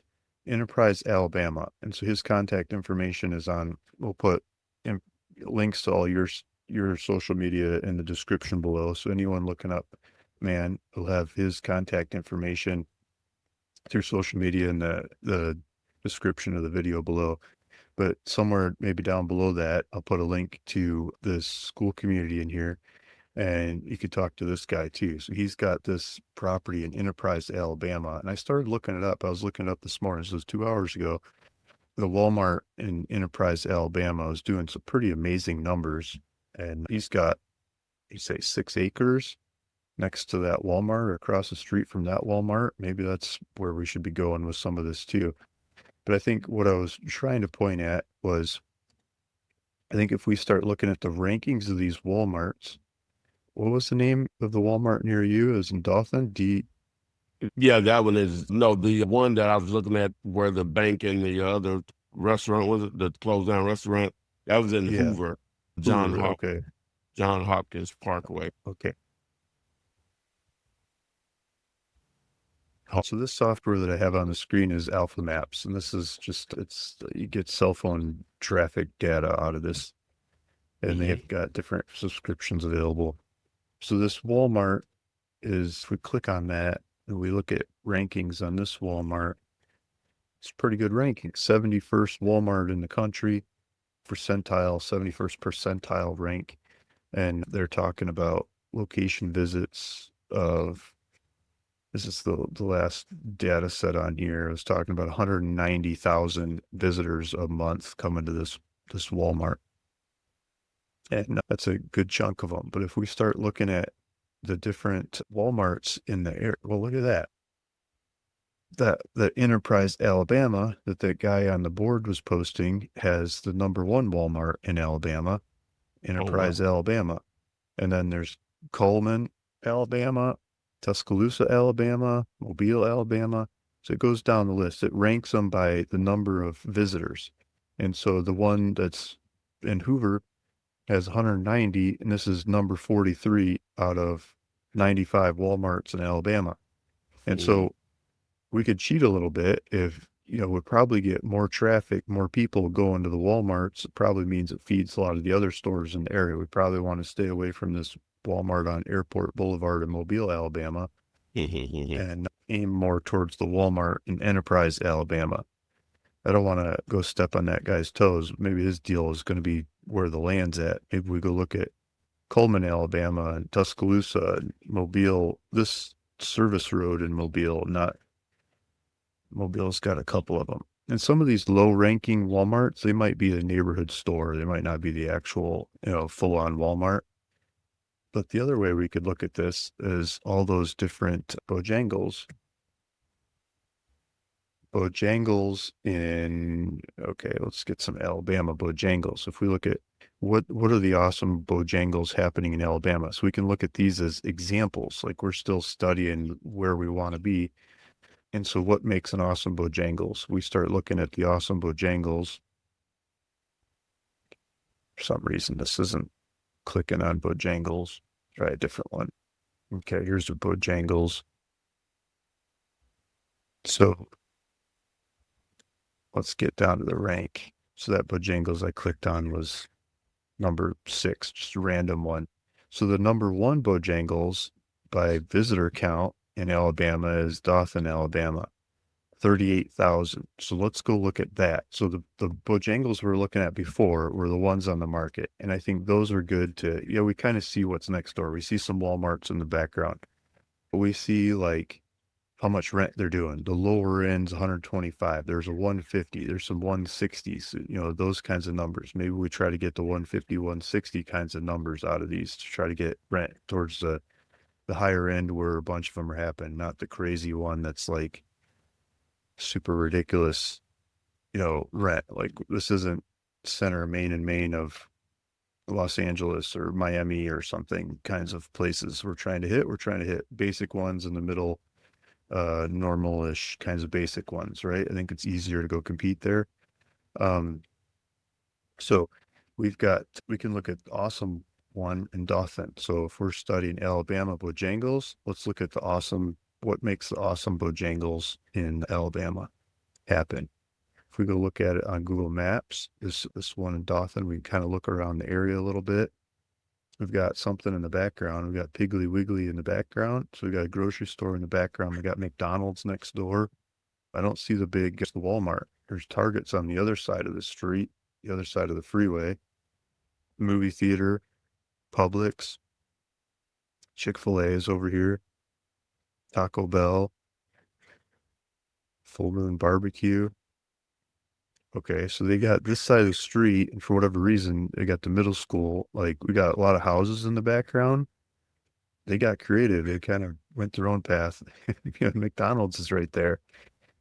Enterprise, Alabama, and so his contact information is on. We'll put in, links to all your social media in the description below. So anyone looking up, man, will have his contact information through social media in the description of the video below. But somewhere maybe down below that, I'll put a link to this school community in here, and you could talk to this guy too. So he's got this property in Enterprise, Alabama, and I started looking it up. I was looking it up this morning. So it was 2 hours ago. The Walmart in Enterprise, Alabama is doing some pretty amazing numbers, and he's got, you say, 6 acres next to that Walmart, or across the street from that Walmart. Maybe that's where we should be going with some of this too. But I think what I was trying to point at was, I think if we start looking at the rankings of these Walmarts, what was the name of the Walmart near you? Is in Dothan? Yeah, that one is no the one that I was looking at where the bank and the other restaurant was it the closed down restaurant that was in Yeah, Hoover, John Hoover. Hop Okay. John Hopkins Parkway. Okay. So this software that I have on the screen is Alpha Maps, and this is just, it's, you get cell phone traffic data out of this, and they Mm-hmm. have got different subscriptions available. So this Walmart is, if we click on that and we look at rankings on this Walmart, it's pretty good ranking. 71st Walmart in the country, percentile, 71st percentile rank. And they're talking about location visits of, this is the last data set on here. I was talking about 190,000 visitors a month coming to this Walmart. And that's a good chunk of them. But if we start looking at the different Walmarts in the area, well, look at that. The Enterprise, Alabama, that the guy on the board was posting, has the number one Walmart in Alabama, Oh wow. Enterprise, Alabama. And then there's Coleman, Alabama, Tuscaloosa, Alabama, Mobile, Alabama. So it goes down the list. It ranks them by the number of visitors. And so the one that's in Hoover has 190, and this is number 43 out of 95 Walmarts in Alabama. And Mm. so we could cheat a little bit if, we'd probably get more traffic, more people going to the Walmarts. It probably means it feeds a lot of the other stores in the area. We probably want to stay away from this Walmart on Airport Boulevard in Mobile, Alabama, and aim more towards the Walmart in Enterprise, Alabama. I don't want to go step on that guy's toes. Maybe his deal is going to be where the land's at. Maybe we go look at Coleman, Alabama, and Tuscaloosa, and Mobile. This service road in Mobile, not Mobile's got a couple of them. And some of these low-ranking Walmarts, they might be a neighborhood store. They might not be the actual, full-on Walmart. But the other way we could look at this is all those different Bojangles. Bojangles in, okay, let's get some Alabama Bojangles. If we look at what are the awesome Bojangles happening in Alabama? So we can look at these as examples, like we're still studying where we want to be. And so what makes an awesome Bojangles? We start looking at the awesome Bojangles. For some reason, this isn't clicking on Bojangles. Try a different one. Okay, here's the Bojangles. So let's get down to the rank. So that Bojangles I clicked on was number 6, just a random one. So the number 1 Bojangles by visitor count in Alabama is Dothan, Alabama. 38,000. So let's go look at that. So the Bojangles we were looking at before were the ones on the market. And I think those are good to, we kind of see what's next door. We see some Walmarts in the background. We see like how much rent they're doing. The lower end's 125. There's a 150. There's some 160s, those kinds of numbers. Maybe we try to get the 150, 160 kinds of numbers out of these to try to get rent towards the higher end where a bunch of them are happening, not the crazy one that's like super ridiculous, rent. Like this isn't center Main and Main of Los Angeles or Miami or something kinds of places we're trying to hit. We're trying to hit basic ones in the middle, normal-ish kinds of basic ones, right? I think it's easier to go compete there. So we can look at the awesome one in Dothan. So if we're studying Alabama Bojangles, let's look at what makes the awesome Bojangles in Alabama happen. If we go look at it on Google Maps, this one in Dothan, we can kind of look around the area a little bit. We've got something in the background. We've got Piggly Wiggly in the background. So we got a grocery store in the background. We got McDonald's next door. I don't see the Walmart. There's Targets on the other side of the street, the other side of the freeway. Movie theater, Publix, Chick-fil-A is over here, Taco Bell, Full Moon Barbecue. Okay, so they got this side of the street, and for whatever reason, they got the middle school. Like we got a lot of houses in the background. They got creative. They kind of went their own path. McDonald's is right there,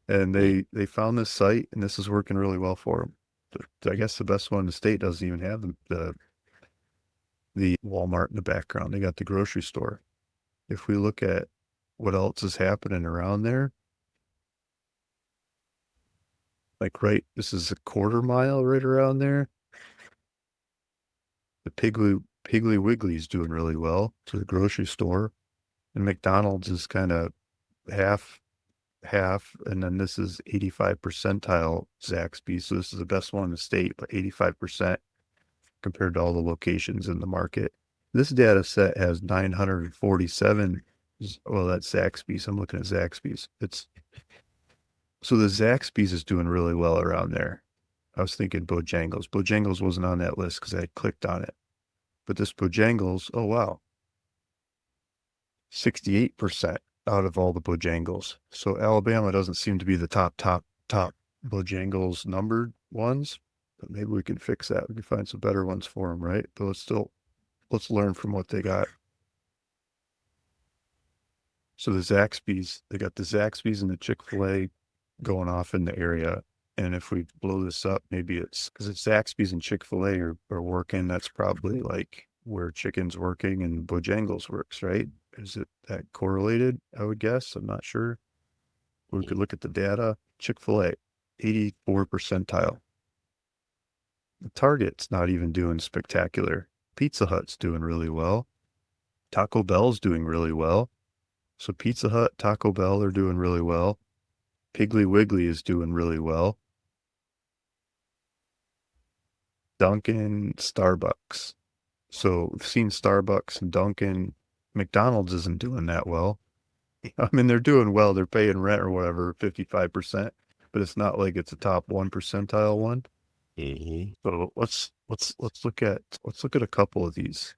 and they found this site, and this is working really well for them. I guess the best one in the state doesn't even have the Walmart in the background. They got the grocery store. If we look at what else is happening around there, like this is a quarter mile right around there. The Piggly Wiggly is doing really well to the grocery store, and McDonald's is kind of half half, and then this is 85 percentile Zaxby's. So this is the best one in the state, but 85% compared to all the locations in the market. This data set has 947. Well, that's Zaxby's. I'm looking at Zaxby's. So the Zaxby's is doing really well around there. I was thinking Bojangles. Bojangles wasn't on that list because I had clicked on it. But this Bojangles, oh wow, 68% out of all the Bojangles. So Alabama doesn't seem to be the top Bojangles numbered ones, but maybe we can fix that. We can find some better ones for them, right? But let's learn from what they got. So they got the Zaxby's and the Chick-fil-A going off in the area. And if we blow this up, maybe it's because it's Zaxby's and Chick-fil-A are working. That's probably like where chicken's working and Bojangles works, right? Is it that correlated? I would guess. I'm not sure. We could look at the data. Chick-fil-A, 84 percentile. Target's not even doing spectacular. Pizza Hut's doing really well. Taco Bell's doing really well. So Pizza Hut, Taco Bell are doing really well. Piggly Wiggly is doing really well. Dunkin', Starbucks. So we've seen Starbucks and Dunkin'. McDonald's isn't doing that well. I mean, they're doing well. They're paying rent or whatever, 55%, but it's not like it's a top 1 percentile one. Mm-hmm. So let's look at a couple of these.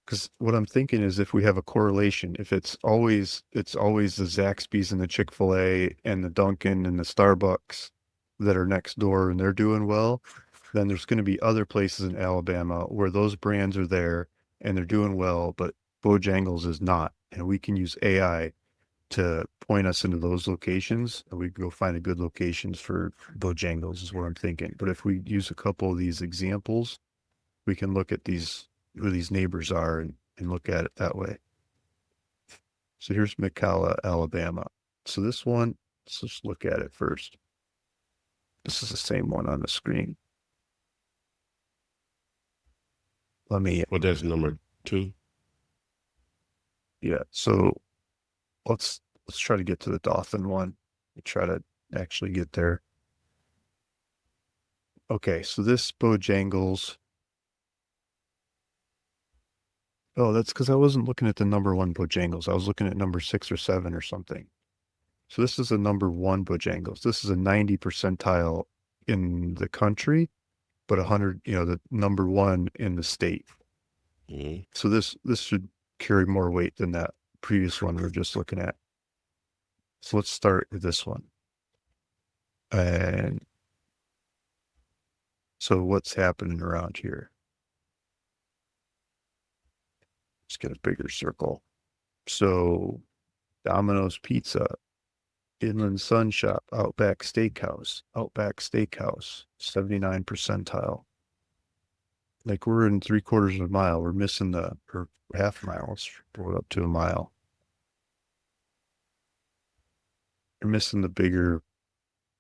Because what I'm thinking is if we have a correlation, if it's always the Zaxby's and the Chick-fil-A and the Dunkin' and the Starbucks that are next door and they're doing well, then there's going to be other places in Alabama where those brands are there and they're doing well, but Bojangles is not. And we can use AI to point us into those locations and we can go find a good locations for Bojangles is what I'm thinking. But if we use a couple of these examples, we can look at these who these neighbors are and look at it that way. So here's McCalla, Alabama. So this one, let's just look at it first. This is the same one on the screen. Let me, Well, that's number 2. yeah. So let's try to get to the Dothan one. Try to actually get there. Okay, so this Bojangles. Oh, that's because I wasn't looking at the number one Bojangles. I was looking at number 6 or 7 or something. So this is a number one Bojangles. This is a 90 percentile in the country, but 100, the number one in the state. Mm-hmm. So this should carry more weight than that previous one we were just looking at. So let's start with this one. And so what's happening around here? Let's get a bigger circle. So Domino's Pizza, Inland Sun Shop, Outback Steakhouse, 79 percentile. Like we're in 3/4 of a mile. We're missing or half mile. Let's roll it up to a mile. You're missing the bigger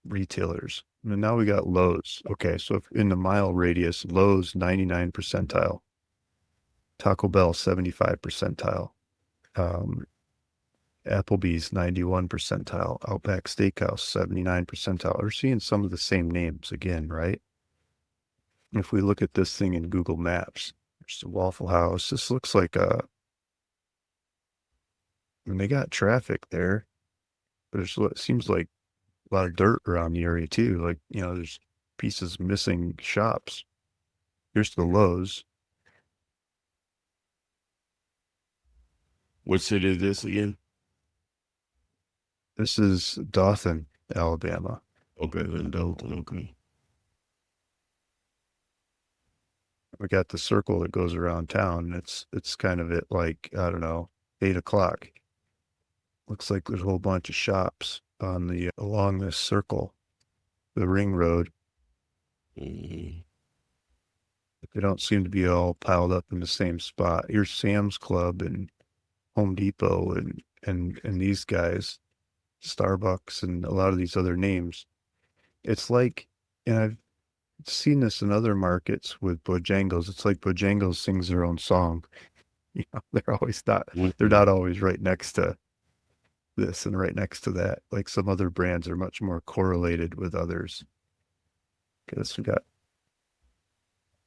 retailers. And now we got Lowe's. Okay, so if in the mile radius, Lowe's 99 percentile, Taco Bell 75 percentile, Applebee's 91 percentile, Outback Steakhouse 79 percentile. We're seeing some of the same names again, right? If we look at this thing in Google Maps, there's the Waffle House. This looks like and they got traffic there, but it's what it seems like a lot of dirt around the area too. Like, there's pieces missing shops. Here's the Lowe's. What city is this again? This is Dothan, Alabama. Okay, then Dalton. Okay. We got the circle that goes around town. It's kind of at like, I don't know, 8 o'clock. Looks like there's a whole bunch of shops on along this circle, the ring road. Mm-hmm. They don't seem to be all piled up in the same spot. Here's Sam's Club and Home Depot and these guys, Starbucks and a lot of these other names. It's like, and I've seen this in other markets with Bojangles. It's like Bojangles sings their own song. They're Mm-hmm. not always right next to this and right next to that. Like some other brands are much more correlated with others. Because we got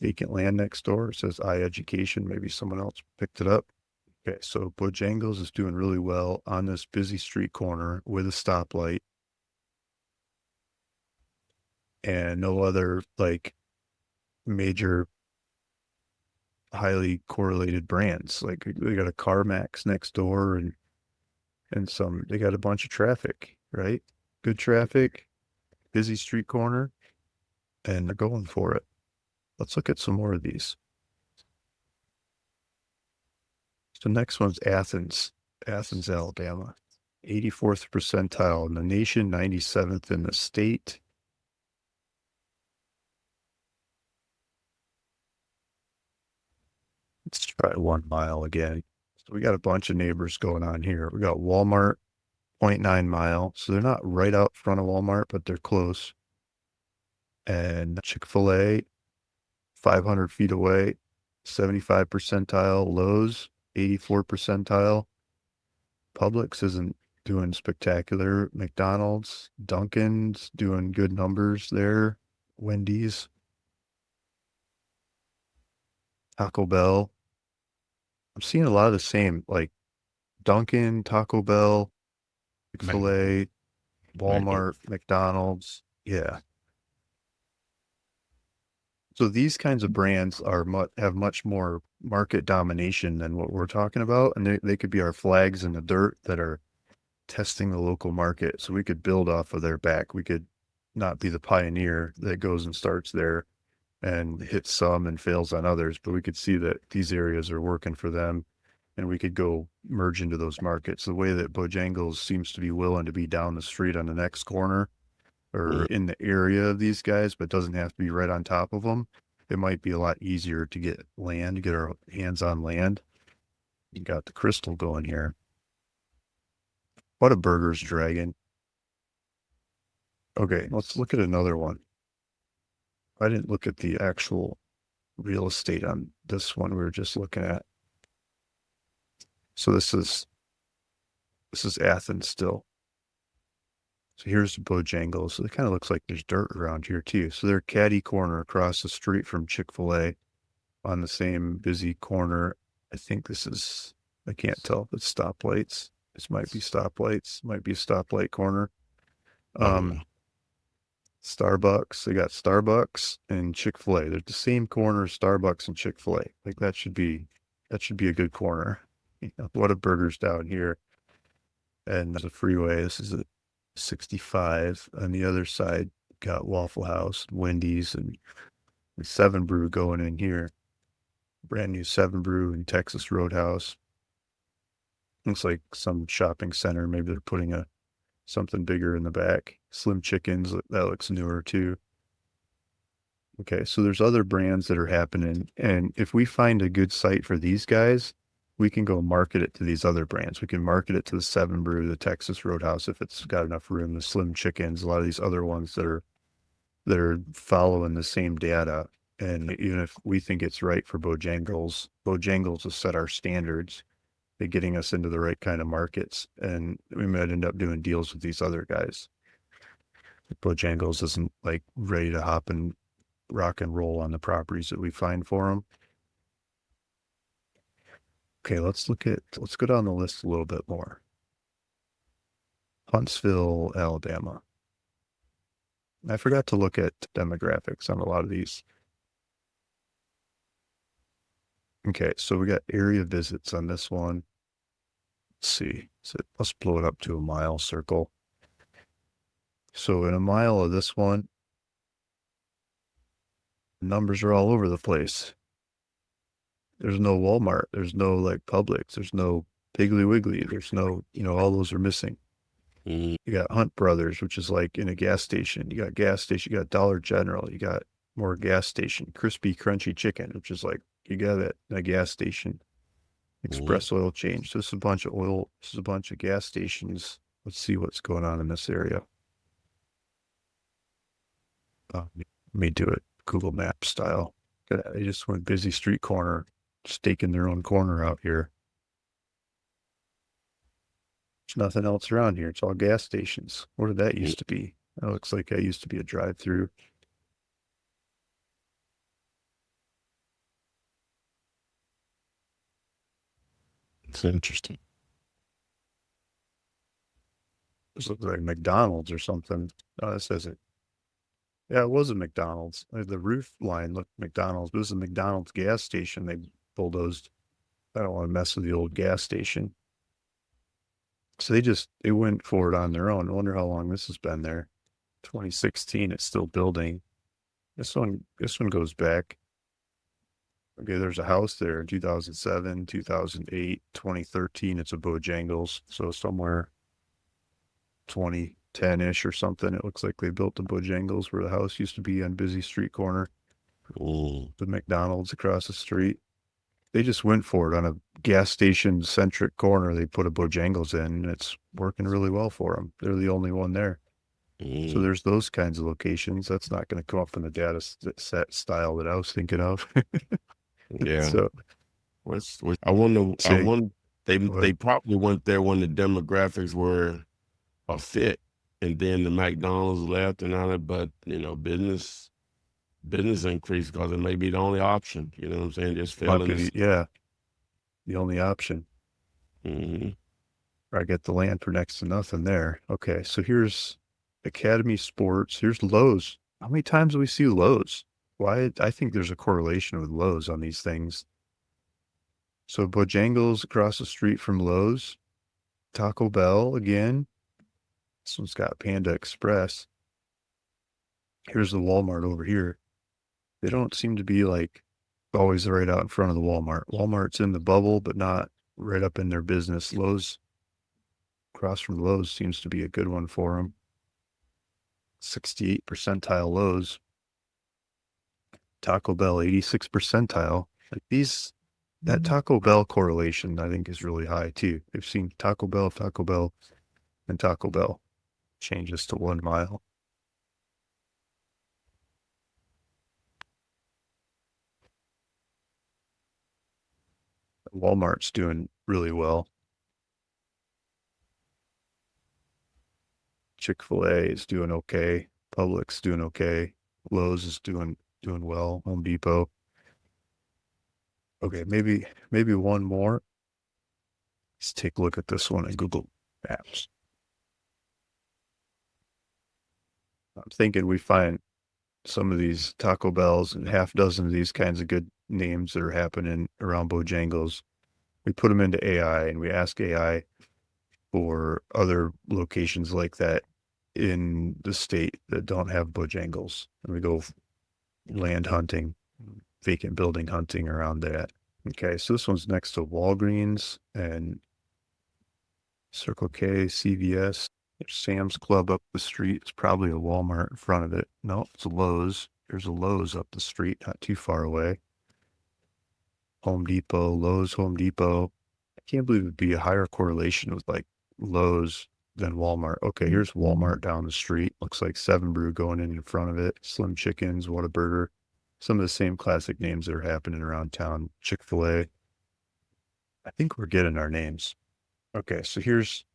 vacant land next door. It says iEducation. Maybe someone else picked it up. Okay, so Bojangles is doing really well on this busy street corner with a stoplight and no other like major highly correlated brands. Like they got a CarMax next door and they got a bunch of traffic, right? Good traffic, busy street corner, and they're going for it. Let's look at some more of these. So next one's Athens, Alabama. 84th percentile in the nation, 97th in the state. Let's try 1 mile again. So we got a bunch of neighbors going on here. We got Walmart, 0.9 mile. So they're not right out front of Walmart, but they're close. And Chick-fil-A, 500 feet away, 75 percentile. Lowe's, 84 percentile. Publix isn't doing spectacular. McDonald's, Dunkin's doing good numbers there. Wendy's, Taco Bell. I'm seeing a lot of the same, like Dunkin', Taco Bell, Man, Chick-fil-A, man. Walmart, McDonald's. Yeah. So these kinds of brands are have much more market domination than what we're talking about. And they could be our flags in the dirt that are testing the local market. So we could build off of their back. We could not be the pioneer that goes and starts there and hits some and fails on others, but we could see that these areas are working for them and we could go merge into those markets. The way that Bojangles seems to be willing to be down the street on the next corner or Mm. in the area of these guys, but doesn't have to be right on top of them. It might be a lot easier to get land, get our hands on land. You got the crystal going here. What a burger's dragon. Okay, let's look at another one. I didn't look at the actual real estate on this one we were just looking at. So this is Athens still. So here's the Bojangles. So it kind of looks like there's dirt around here too. So they're caddy corner across the street from Chick-fil-A on the same busy corner. I think this is, I can't tell if it's stoplights. This might be stoplights, might be a stoplight corner. Oh yeah. Starbucks, they got Starbucks and Chick-fil-A. They're the same corner, Starbucks and Chick-fil-A. Like that should be a good corner. You know, what a burger's down here. And there's a freeway. This is a 65. On the other side, got Waffle House, Wendy's, and Seven Brew going in here. Brand new Seven Brew in Texas Roadhouse. Looks like some shopping center. Maybe they're putting something bigger in the back. Slim Chickens, that looks newer too. Okay, so there's other brands that are happening. And if we find a good site for these guys, we can go market it to these other brands. We can market it to the Seven Brew, the Texas Roadhouse, if it's got enough room, the Slim Chickens, a lot of these other ones that are following the same data. And even if we think it's right for Bojangles, Bojangles will set our standards, by getting us into the right kind of markets. And we might end up doing deals with these other guys. Bojangles isn't like ready to hop and rock and roll on the properties that we find for them. Okay, let's go down the list a little bit more. Huntsville, Alabama. I forgot to look at demographics on a lot of these. Okay, so we got area visits on this one. Let's see. So let's blow it up to a mile circle. So in a mile of this one, numbers are all over the place. There's no Walmart. There's no like Publix. There's no Piggly Wiggly. There's no, all those are missing. Mm. You got Hunt Brothers, which is like in a gas station. You got gas station. You got Dollar General. You got more gas station. Crispy Crunchy Chicken, which is like you got it in a gas station. Mm. Express Oil Change. So this is a bunch of oil. This is a bunch of gas stations. Let's see what's going on in this area. Let me do it Google Map style. They just went busy street corner, staking their own corner out here. There's nothing else around here. It's all gas stations. What did that Mm. used to be? That looks like that used to be a drive-through. It's interesting. This looks like McDonald's or something. Oh, this says it. Yeah, it was a McDonald's. The roof line looked McDonald's, but it was a McDonald's gas station they bulldozed. I don't want to mess with the old gas station. So they went for it on their own. I wonder how long this has been there. 2016, it's still building. This one goes back. Okay, there's a house there in 2007, 2008, 2013. It's a Bojangles. So somewhere 2010-ish or something. It looks like they built the Bojangles where the house used to be on busy street corner. Mm. The McDonald's across the street. They just went for it on a gas station centric corner. They put a Bojangles in and it's working really well for them. They're the only one there. So Mm, there's those kinds of locations. That's not going to come up in the set style that I was thinking of. yeah. So I wonder. I say, wonder. They what? probably went there when the demographics were a fit, and then the McDonald's left and all that. But business increased because it may be the only option. You know what I'm saying? Just fell Might in be, this. yeah, the only option. Hmm. I get the land for next to nothing there. Okay, so here's Academy Sports. Here's Lowe's. How many times do we see Lowe's? Why? I think there's a correlation with Lowe's on these things. So Bojangles across the street from Lowe's. Taco Bell again. This one's got Panda Express. Here's the Walmart over here. They don't seem to be like always right out in front of the Walmart. Walmart's in the bubble, but not right up in their business. Lowe's across from Lowe's seems to be a good one for them. 68 percentile Lowe's. Taco Bell 86 percentile. Like that Taco Bell correlation I think is really high too. They've seen Taco Bell, and Taco Bell changes to 1 mile. Walmart's doing really well. Chick-fil-A is doing okay. Publix doing okay. Lowe's is doing well. Home Depot. Okay, maybe one more. Let's take a look at this one in Google Maps. I'm thinking we find some of these Taco Bells and half dozen of these kinds of good names that are happening around Bojangles. We put them into AI and we ask AI for other locations like that in the state that don't have Bojangles. And we go land hunting, vacant building hunting around that. Okay, so this one's next to Walgreens and Circle K, CVS. There's Sam's Club up the street. It's probably a Walmart in front of it. No, it's a Lowe's. There's a Lowe's up the street, not too far away. Home Depot, Lowe's, Home Depot. I can't believe it'd be a higher correlation with like Lowe's than Walmart. Okay, here's Walmart down the street. Looks like Seven Brew going in front of it. Slim Chickens, Whataburger. Some of the same classic names that are happening around town. Chick-fil-A. I think we're getting our names. Okay, so here's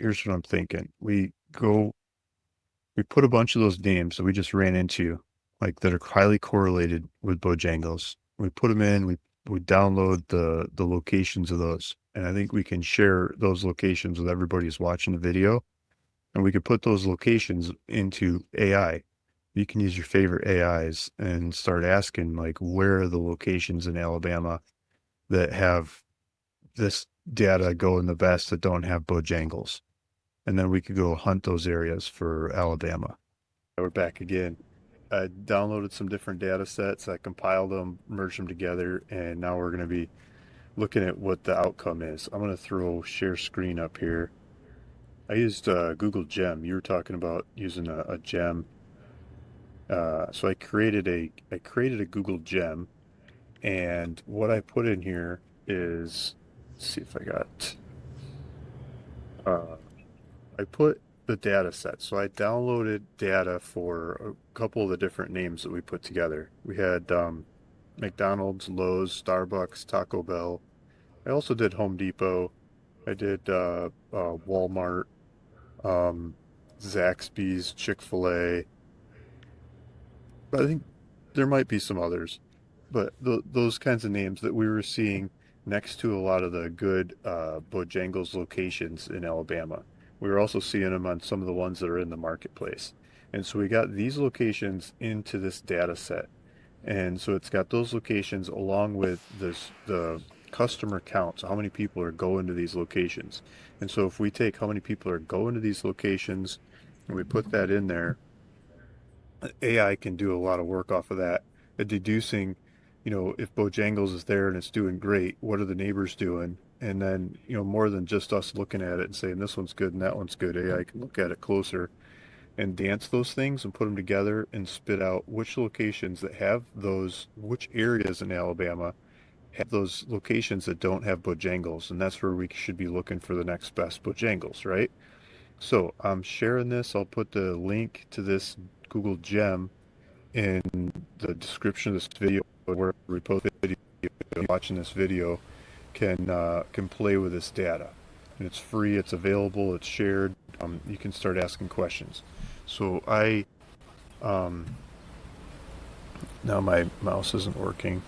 what I'm thinking. We put a bunch of those names that we just ran into, like that are highly correlated with Bojangles. We put them in, we download the locations of those. And I think we can share those locations with everybody who's watching the video. And we could put those locations into AI. You can use your favorite AIs and start asking like where are the locations in Alabama that have this data going the best that don't have Bojangles. And then we could go hunt those areas for Alabama. We're back again. I downloaded some different data sets. I compiled them, merged them together, and now we're going to be looking at what the outcome is. I'm going to throw share screen up here. I used Google Gem. You were talking about using a gem. So I created a Google Gem, and what I put in here is, let's see if I got uh, I put the data set. So I downloaded data for a couple of the different names that we put together. We had McDonald's, Lowe's, Starbucks, Taco Bell. I also did Home Depot. I did Walmart, um, Zaxby's, Chick-fil-A. But I think there might be some others. But those kinds of names that we were seeing next to a lot of the good Bojangles locations in Alabama. We were also seeing them on some of the ones that are in the marketplace. And so we got these locations into this data set. And so it's got those locations along with the customer count. So how many people are going to these locations. And so if we take how many people are going to these locations and we put that in there, AI can do a lot of work off of that, deducing, if Bojangles is there and it's doing great, what are the neighbors doing? And then, more than just us looking at it and saying this one's good and that one's good, AI can look at it closer and dance those things and put them together and spit out which locations that have those, which areas in Alabama have those locations that don't have Bojangles. And that's where we should be looking for the next best Bojangles, right? So I'm sharing this. I'll put the link to this Google Gem in the description of this video where we post video. Watching this video can play with this data, and it's free. It's available. It's shared. You can start asking questions. So um, now my mouse isn't working.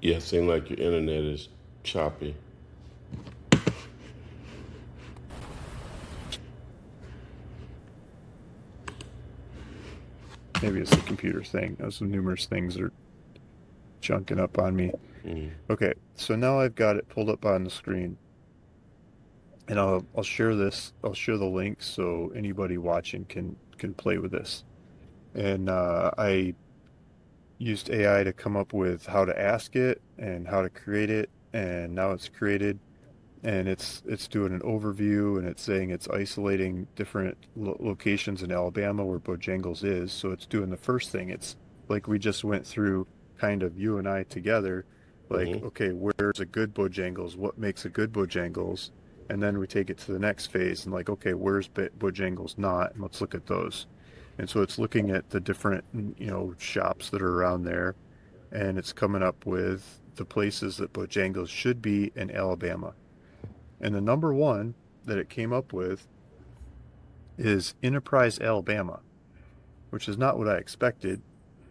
Yeah, it seems like your internet is choppy. Maybe it's the computer thing. Those numerous things are junking up on me. Mm. Okay, so now I've got it pulled up on the screen, and I'll share this. I'll share the link so anybody watching can play with this. And I used AI to come up with how to ask it and how to create it, and now it's created, and it's doing an overview, and it's saying it's isolating different locations in Alabama where Bojangles is. So it's doing the first thing. It's like we just went through, kind of you and I together, like, Hmm. okay, where's a good Bojangles? What makes a good Bojangles? And then we take it to the next phase and like, okay, where's Bojangles not? And let's look at those. And so it's looking at the different, shops that are around there, and it's coming up with the places that Bojangles should be in Alabama. And the number one that it came up with is Enterprise, Alabama, which is not what I expected.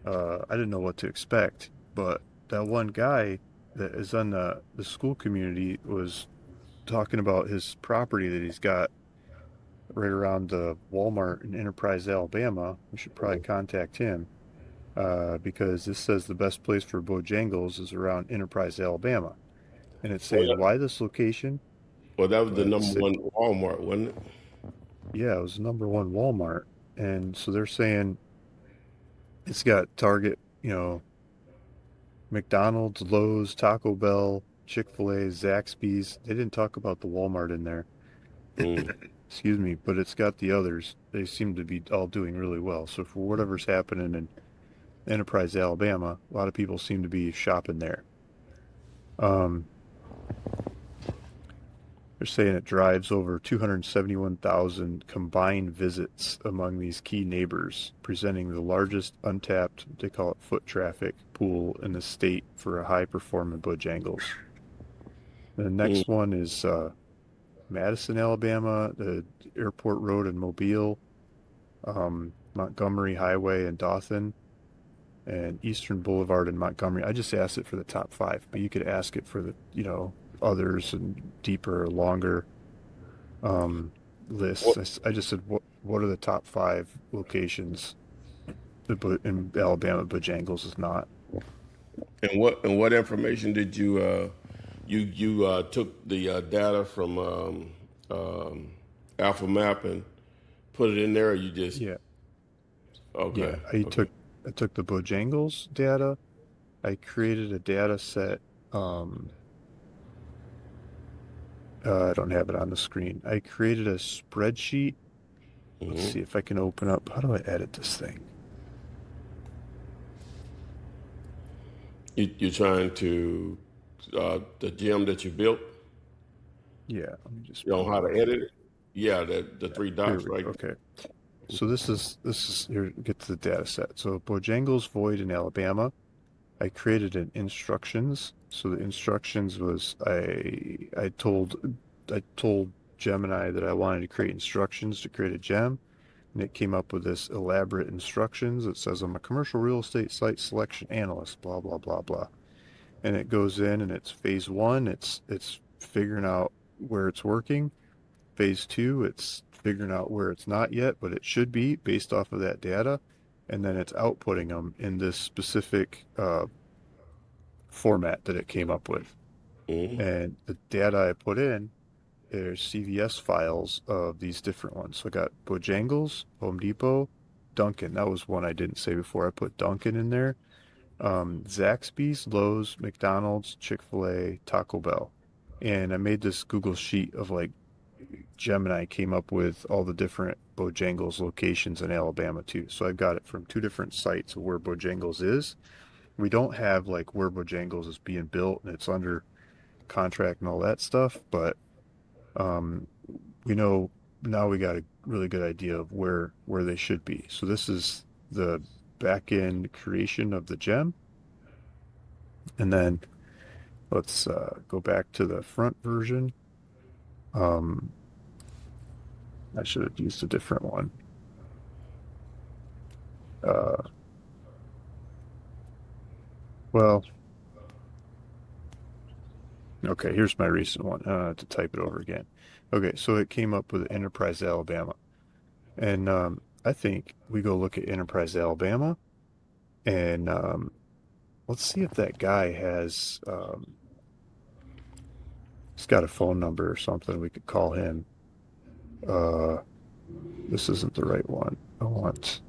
I didn't know what to expect, but that one guy that is on the school community was talking about his property that he's got right around the Walmart in Enterprise, Alabama. We should probably contact him because this says the best place for Bojangles is around Enterprise, Alabama. And it's Well, saying, why this location? that was Well, the number one Walmart, wasn't it? yeah, it was number one Walmart. And so they're saying it's got Target, McDonald's, Lowe's, Taco Bell, Chick-fil-A, Zaxby's. They didn't talk about the Walmart in there. Mm. Excuse me, but it's got the others. They seem to be all doing really well. So for whatever's happening in Enterprise, Alabama, a lot of people seem to be shopping there. Um, they're saying it drives over 271,000 combined visits among these key neighbors, presenting the largest untapped, they call it foot traffic, pool in the state for a high-performing Bojangles. The Mm. next one is Madison, Alabama, the Airport Road in Mobile, Montgomery Highway in Dothan, and Eastern Boulevard in Montgomery. I just asked it for the top five, but you could ask it for the, others and deeper, longer lists. What I just said, what are the top five locations in Alabama Bojangles is not? and what information did you took the data from um, Alpha Map and put it in there, or you just Yeah, yeah. okay, I okay. took I took the Bojangles data. I created a data set. Um, I don't have it on the screen. I created a spreadsheet. Let's Hmm. see if I can open up. How do I edit this thing? You're trying to the gem that you built. Yeah, let me just You know pull it how to up edit here. it? Yeah, the three Here dots we right go. Okay. So this is here, get to the data set. So Bojangles Void in Alabama. I created an instructions. So the instructions was I told Gemini that I wanted to create instructions to create a gem, and it came up with this elaborate instructions. It says I'm a commercial real estate site selection analyst, blah blah blah blah. And it goes in and it's phase one, it's figuring out where it's working. Phase two, it's figuring out where it's not yet, but it should be based off of that data. And then it's outputting them in this specific format that it came up with. Mm-hmm. And the data I put in, there's CVS files of these different ones. So I got Bojangles, Home Depot, Dunkin'. That was one I didn't say before. I put Dunkin' in there. Zaxby's, Lowe's, McDonald's, Chick-fil-A, Taco Bell. And I made this Google sheet of like Gemini came up with all the different Bojangles locations in Alabama too. So I've got it from two different sites of where Bojangles is. We don't have like where Bojangles is being built and it's under contract and all that stuff, but um, we know now we got a really good idea of where they should be. So this is the back end creation of the gem, and then let's go back to the front version. Um, I should have used a different one. Uh, well, okay, here's my recent one. To type it over again. Okay, so it came up with Enterprise Alabama, and I think we go look at Enterprise Alabama, and let's see if that guy has he's got a phone number or something. We could call him. Uh, this isn't the right one. I want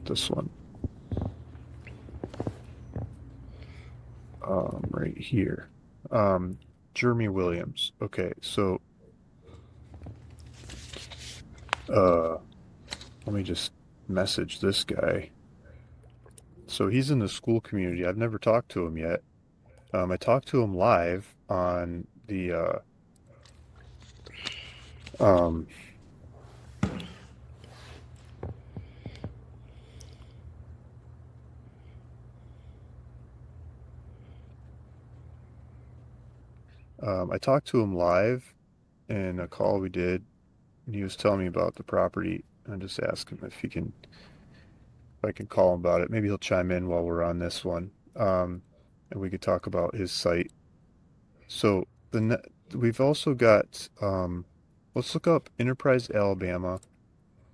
this one. Right here. Um, Jeremy Williams. Okay, so uh, let me just message this guy. So he's in the school community. I've never talked to him yet. I talked to him live on the um, I talked to him live in a call we did, and he was telling me about the property. I just asked him if I can call him about it. Maybe he'll chime in while we're on this one, and we could talk about his site. So we've also got let's look up Enterprise, Alabama,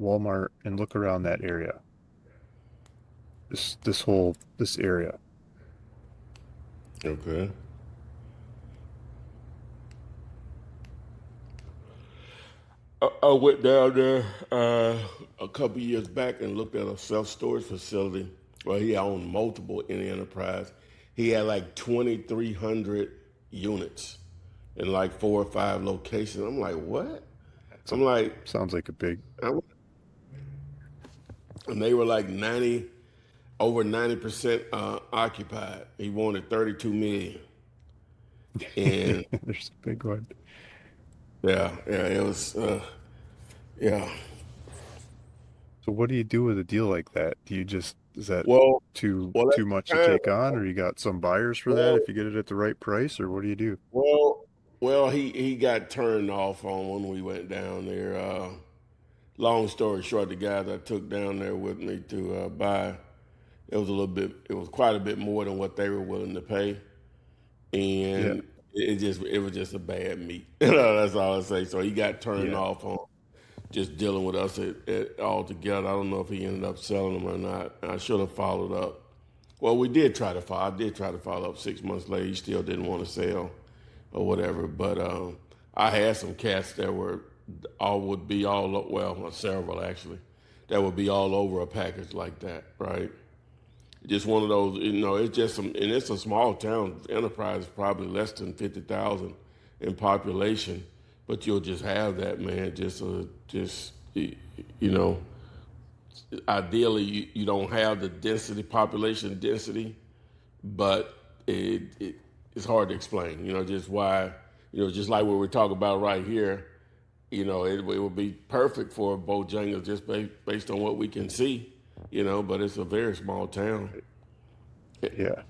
Walmart, and look around that area. This area. Okay. I went down there a couple years back and looked at a self-storage facility where he owned multiple in the enterprise. He had like 2,300 units in like 4 or 5 locations. I'm like, what? That's a I'm like, sounds like a big. I'm, and they were like 90, over 90% occupied. He wanted 32 million. And There's a big one. yeah, it was, yeah. So what do you do with a deal like that? Do you just is that Well, too well, at too much the to time, take on, or you got some buyers for that well, if you get it at the right price, or what do you do? Well, well, he got turned off on when we went down there. Long story short, the guys I took down there with me to buy, it was quite a bit more than what they were willing to pay, Yeah, and it was just a bad meet. You know, that's all I say. So he got turned yeah, off on just dealing with us all together. I don't know if he ended up selling them or not. I should have followed up. Well, we did try to follow. I did try to follow up 6 months later. He still didn't want to sell or whatever. But I had some cats that were all would be all well, several actually, that would be all over a package like that, right? Just one of those, it's just some, and it's a small town. Enterprise is probably less than 50,000 in population, but you'll just have that, man. You know, ideally you don't have the population density, but it's hard to explain. Just why. Just like what we're talking about right here. It would be perfect for Bojangles just based on what we can see. But it's a very small town, yeah.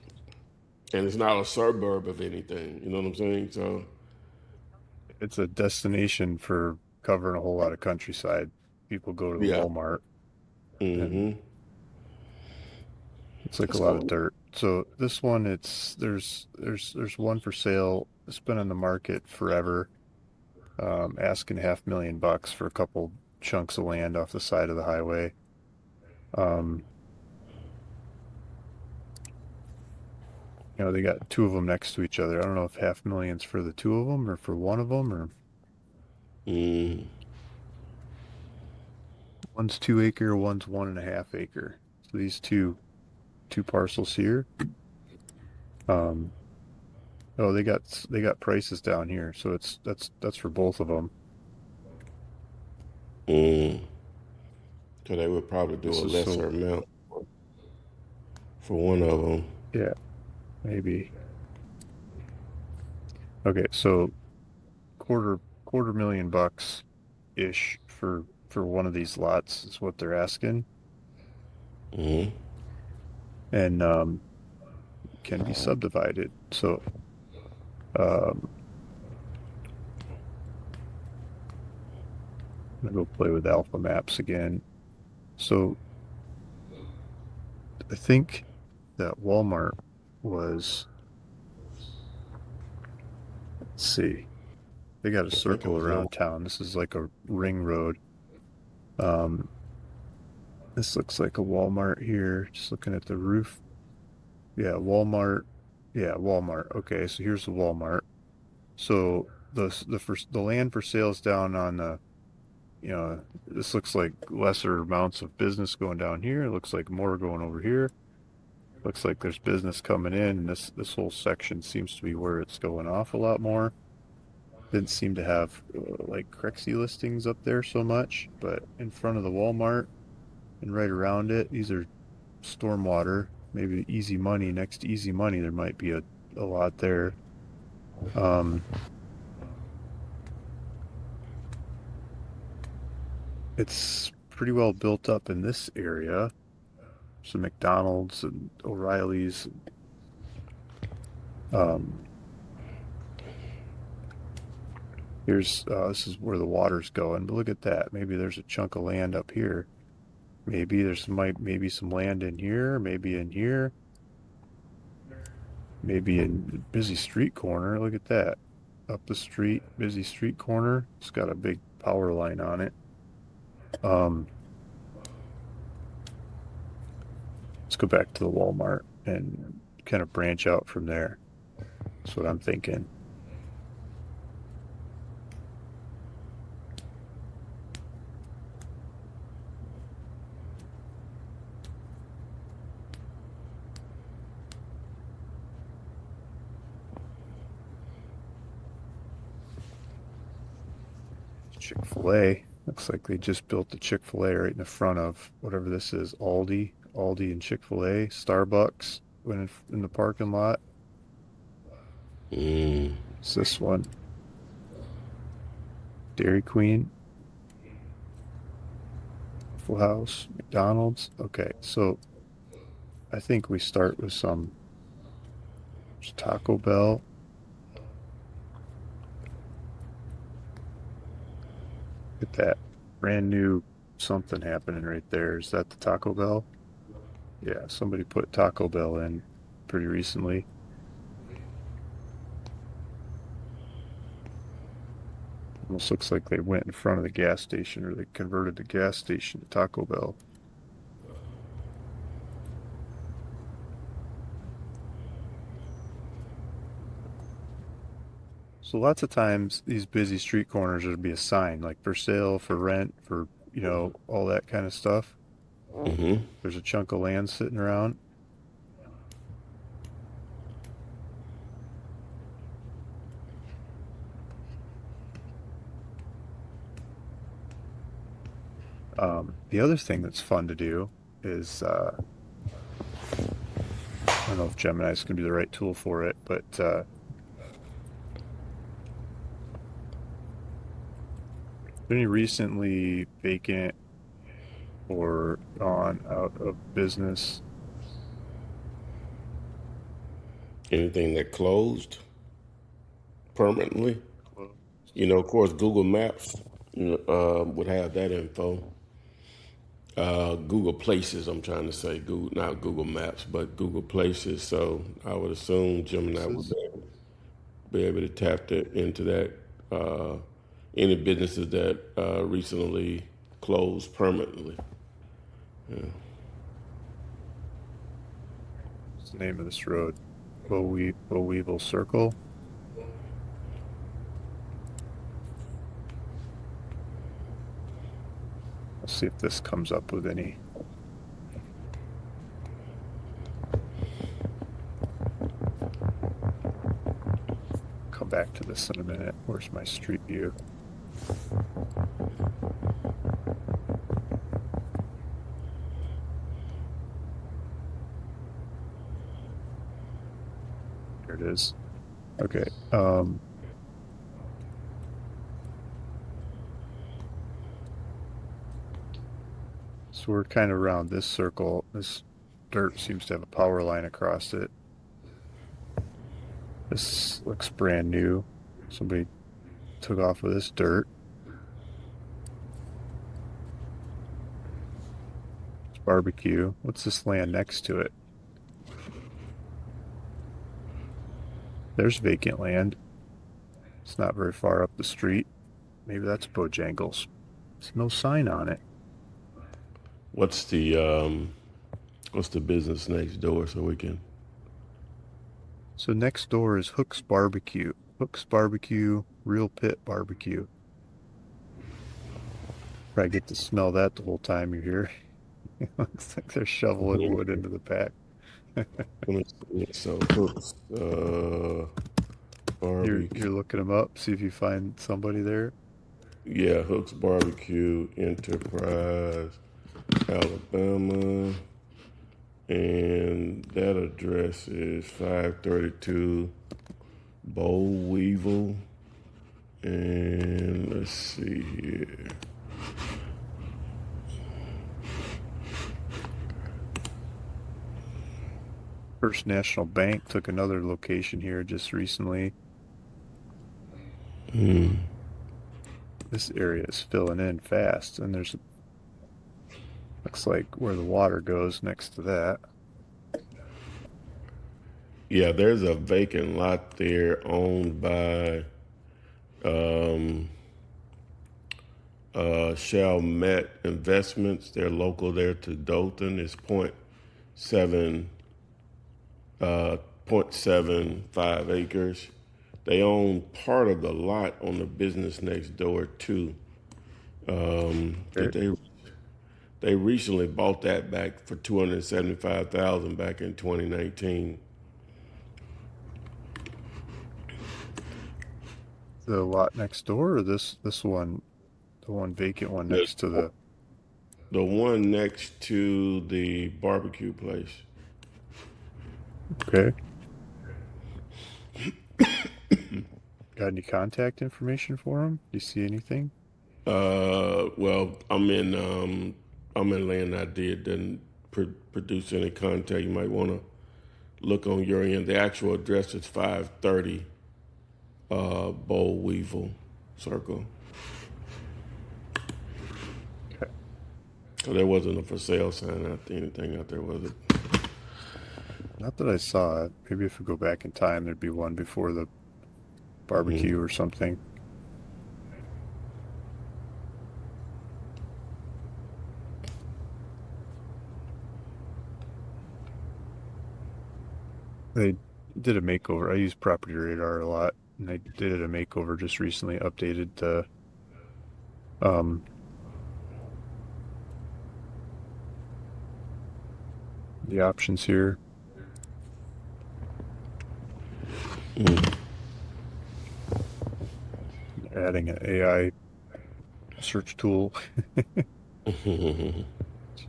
and it's not a suburb of anything. You know what I'm saying? So It's a destination for covering a whole lot of countryside. People go to the yeah. Walmart, and Mm-hmm. it's like a lot of So dirt. So this one, there's one for sale. It's been on the market forever. Asking $500,000 for a couple chunks of land off the side of the highway. Um, they got two of them next to each other. I don't know if 500,000's for the two of them or for one of them, or mm, one's 2 acre, one's 1.5 acre. So these two parcels here. Um, oh, they got prices down here, so that's for both of them. mm. So they would probably do This a is lesser so amount for one of them. yeah, maybe. Okay, so quarter million bucks ish for one of these lots is what they're asking, Hmm. and can be subdivided. So um, I'm gonna go play with alpha maps again. So I think that Walmart was, let's see, they got a I think it circle was around low. town. This is like a ring road. Um, this looks like a Walmart here. Just looking at the roof. Yeah, Walmart. Yeah, Walmart. Okay, so here's the Walmart. So the land for sale is down on the, this looks like lesser amounts of business going down here. It looks like more going over here. Looks like there's business coming in, and this whole section seems to be where it's going off a lot more. Didn't seem to have like Crexy listings up there so much, but in front of the Walmart and right around it, these are stormwater. Maybe easy money. Next to easy money, there might be a lot there. Um, it's pretty well built up in this area. Some McDonald's and O'Reilly's. Um, here's this is where the water's going, but look at that. Maybe there's a chunk of land up here. Maybe maybe some land in here, maybe in here, maybe in busy street corner. Look at that. Up the street, busy street corner. It's got a big power line on it. Um, let's go back to the Walmart and kind of branch out from there. That's what I'm thinking. Chick-fil-A. Looks like they just built the Chick-fil-A right in the front of whatever this is, Aldi and Chick-fil-A, Starbucks went in the parking lot. Mm. It's this one, Dairy Queen, Full House, McDonald's. Okay, so I think we start with some Taco Bell. Get that brand new something happening right there. Is that the Taco Bell? Yeah, somebody put Taco Bell in pretty recently. Almost looks like they went in front of the gas station or they converted the gas station to Taco Bell. So lots of times these busy street corners there'd be a sign like for sale, for rent, for, all that kind of stuff. Hmm. There's a chunk of land sitting around. The other thing that's fun to do is I don't know if Gemini is going to be the right tool for it, but any recently vacant or gone out of business. Anything that closed permanently. Closed. Of course, Google Maps would have that info. Google Places, I'm trying to say, Google, not Google Maps, but Google Places. So I would assume Gemini would Places. be able to tap into that. Any businesses that recently closed permanently. Yeah. What's the name of this road? Boweevil Circle. Let's see if this comes up with any. Come back to this in a minute. Where's my street view? Here it is. Okay. So we're kind of around this circle. This dirt seems to have a power line across it. This looks brand new. Somebody took off with this dirt. It's barbecue. What's this land next to it? There's vacant land. It's not very far up the street. Maybe that's Bojangles. There's no sign on it. What's the business next door so we can? So next door is Hook's Barbecue. Hook's Barbecue, Real Pit Barbecue. Probably get to smell that the whole time you're here. Looks like they're shoveling wood into the pack. Let me see. So Hooks You're barbecue. looking them up, see if you find somebody there. Yeah, Hooks Barbecue Enterprise, Alabama. And that address is 532 Boll Weevil. And let's see here. First National Bank took another location here just recently. This area is filling in fast, and there's looks like where the water goes next to that. Yeah, there's a vacant lot there owned by um, Chalmette Investments. They're local there to Dothan. It's .75 acres. They own part of the lot on the business next door too. That Okay. they recently bought that back for 275,000 back in 2019. The lot next door, or this one, the one vacant one The, next to the. the one next to the barbecue place. Okay. Got any contact information for him? Do you see anything? Well, I'm in land ID. It didn't produce any contact. You might want to look on your end. The actual address is 530 Boll Weevil Circle. Okay. So there wasn't a for sale sign out there, anything out there, was it? Not that I saw it. Maybe if we go back in time, there'd be one before the barbecue or something. They did a makeover. I use Property Radar a lot, and they did a makeover just recently, updated um, the options here. Adding an AI search tool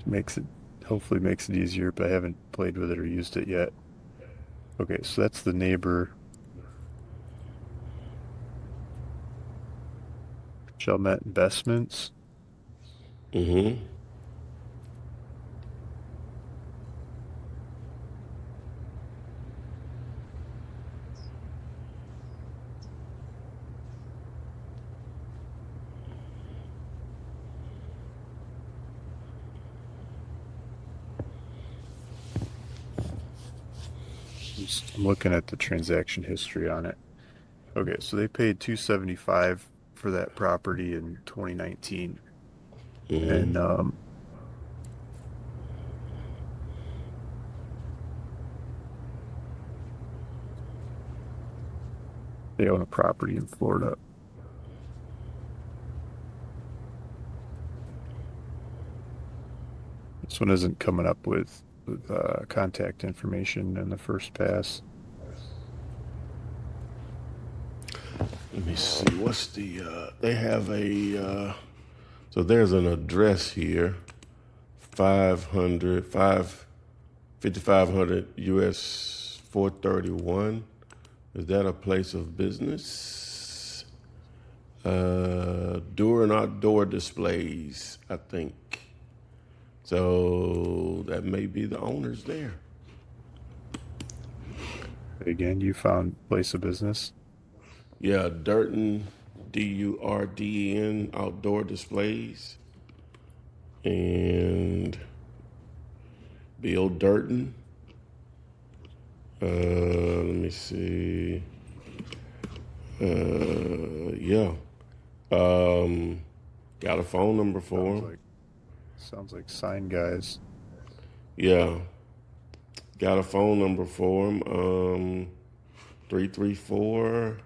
makes it hopefully makes it easier, but I haven't played with it or used it yet. Okay, so that's the neighbor. Chalmette Investments. Mm-hmm. I'm looking at the transaction history on it. Okay, so they paid 275 for that property in 2019, and Mm-hmm. they own a property in Florida. This one isn't coming up with contact information in the first pass. Let me see. What's the? They have a. So there's an address here. 5500 US 431. Is that a place of business? Door and outdoor displays, I think. So that may be the owners there. Again, you found place of business. Yeah, Durden, Durden Outdoor Displays, and Bill Durden. Let me see. Yeah. Um, got a phone number for Sounds him. like sign guys. Yeah, got a phone number for him. 334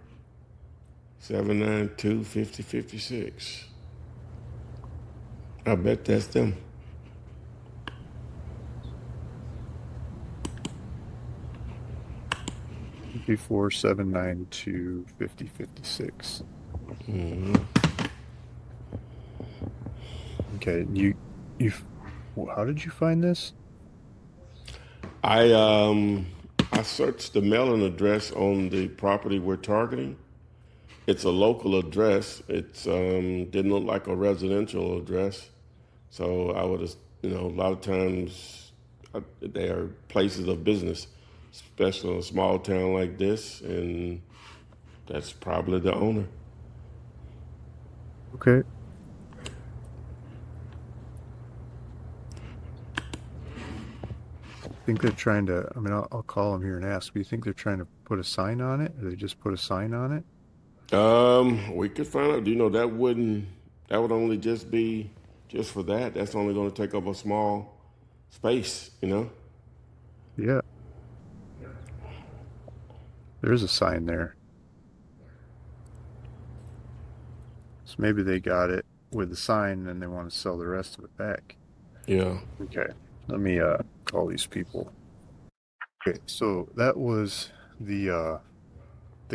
792 5056. I bet that's them. Before 792 5056. Okay, you. How did you find this? I um I searched the mailing address on the property we're targeting. It's a local address. It's didn't look like a residential address. So I would have, a lot of times they are places of business, especially in a small town like this, and that's probably the owner. Okay. Think they're trying to, I mean, I'll call them here and ask, but you think they're trying to put a sign on it? Or they just put a sign on it? We could find out. That would only just be just for that. That's only going to take up a small space. Yeah, there is a sign there. So maybe they got it with the sign and they want to sell the rest of it back. Yeah. Okay. Let me call these people. Okay, so that was the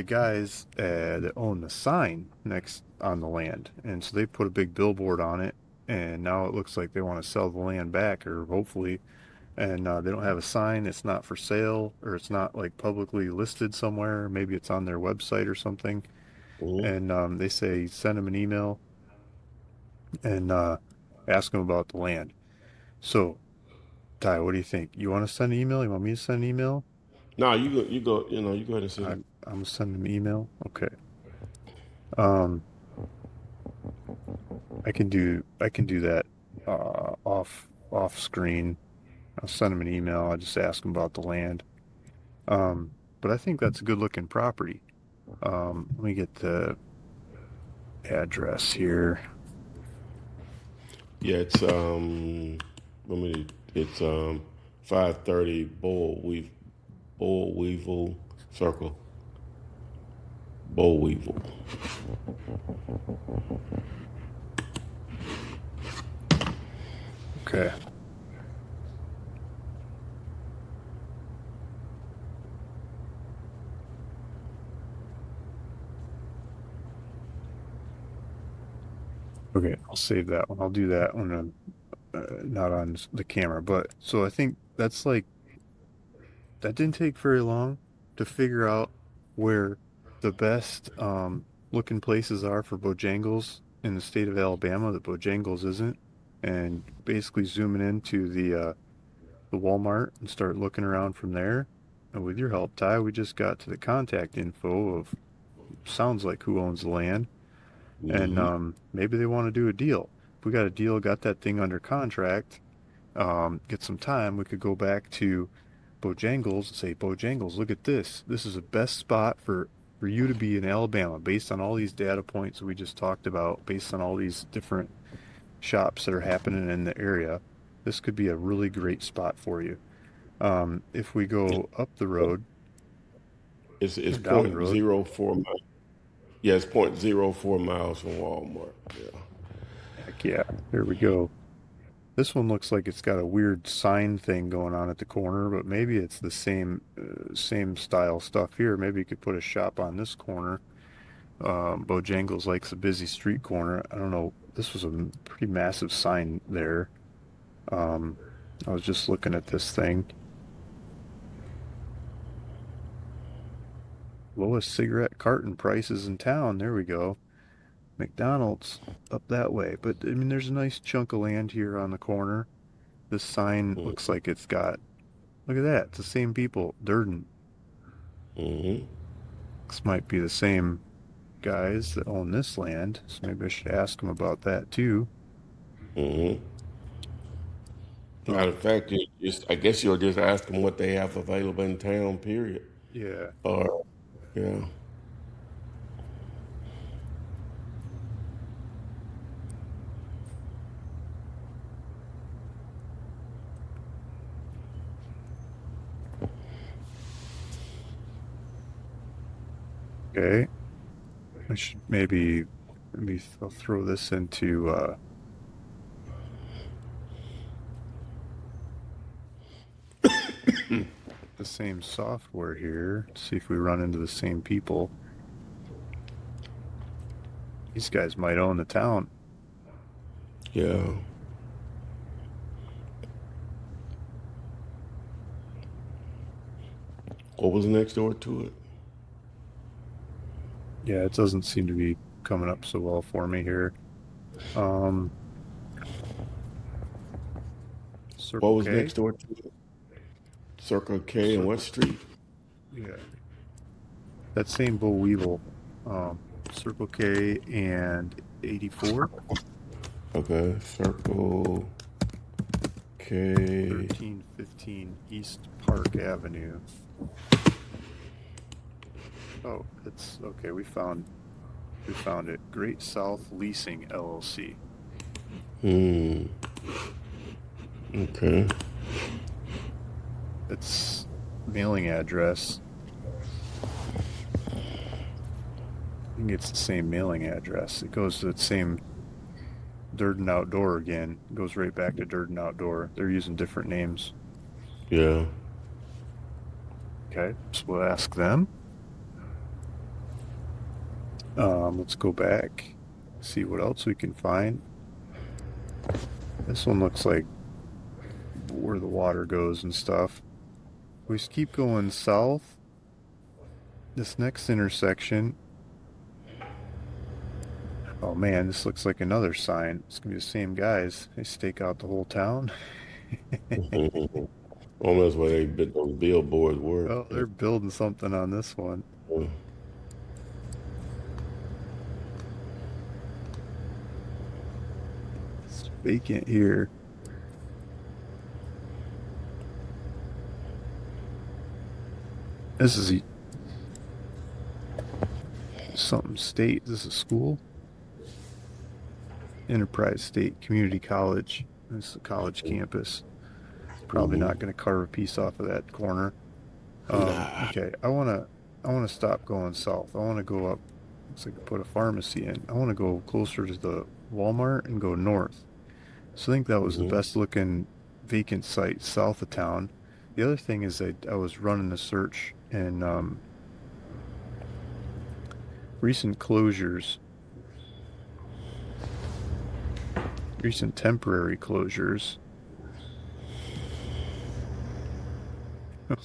guys that own the sign next on the land. And so they put a big billboard on it and now it looks like they want to sell the land back or hopefully and they don't have a sign. It's not for sale, or it's not like publicly listed somewhere. Maybe it's on their website or something. Hmm. And they say send them an email and ask them about the land. So, Ty, what do you think? You want to send an email? You want me to send an email? No, you go ahead and send it. I'm gonna send them an email. Okay. Um, I can do that off screen. I'll send them an email. I'll just ask them about the land. But I think that's a good looking property. Let me get the address here. Yeah, let me it's 530 Bull Weevil Circle. Bull Weevil. Okay. Okay, I'll save that one. I'll do that when I'm not on the camera. But so I think that's like that didn't take very long to figure out where the best looking places are for Bojangles in the state of Alabama that Bojangles isn't, and basically zooming into the Walmart and start looking around from there. And with your help, Ty, we just got to the contact info of sounds like who owns the land, and Hmm. maybe they want to do a deal. If we got a deal, got that thing under contract, get some time, we could go back to Bojangles and say, Bojangles, look at this. This is the best spot for you to be in Alabama based on all these data points we just talked about, based on all these different shops that are happening in the area. This could be a really great spot for you. If we go up the road It's or down the point road, zero 0.04 miles. Yeah, it's 0.04 miles from Walmart. Yeah. heck yeah, here we go. This one looks like it's got a weird sign thing going on at the corner, but maybe it's the same style stuff here. Maybe you could put a shop on this corner. Bojangles likes a busy street corner. I don't know. This was a pretty massive sign there. Um, I was just looking at this thing. Lowest cigarette carton prices in town. There we go. McDonald's up that way. But I mean, there's a nice chunk of land here on the corner. This sign Mm-hmm. looks like it's got, look at that, it's the same people, Durden. Mm-hmm. This might be the same guys that own this land, so maybe I should ask them about that too. Mm-hmm. Matter Um, of fact, I guess you'll just ask them what they have available in town, period. yeah, Or, yeah. okay. I should maybe I'll throw this into the same software here. See if we run into the same people. These guys might own the town. Yeah. What was next door to it? Yeah, it doesn't seem to be coming up so well for me here. Um, What Circle was K. next door to it? Circle K and what Circle, street? yeah, that same Bo Weevil. Circle K and 84, Okay. Circle K. 1315 East Park Avenue. Oh, it's okay. We found it. Great South Leasing LLC. Hmm. Okay. Its mailing address. I think it's the same mailing address. It goes to the same Durden Outdoor again. It goes right back to Durden Outdoor. They're using different names. Yeah. Okay, so we'll ask them. Let's go back, see what else we can find. This one looks like where the water goes and stuff. We just keep going south. This next intersection. Oh man, this looks like another sign. It's gonna be the same guys. They stake out the whole town. Almost where those billboards were. Oh, they're building something on this one. Yeah. It's vacant here. This is something state. This is a school. Enterprise State Community College. This is a college campus. Probably Mm-hmm. not going to carve a piece off of that corner. Nah. Okay, I wanna stop going south. I want to go up. Looks like I put a pharmacy in. I want to go closer to the Walmart and go north. So I think that was the Mm-hmm. best looking vacant site south of town. The other thing is I was running a search and recent closures, recent temporary closures.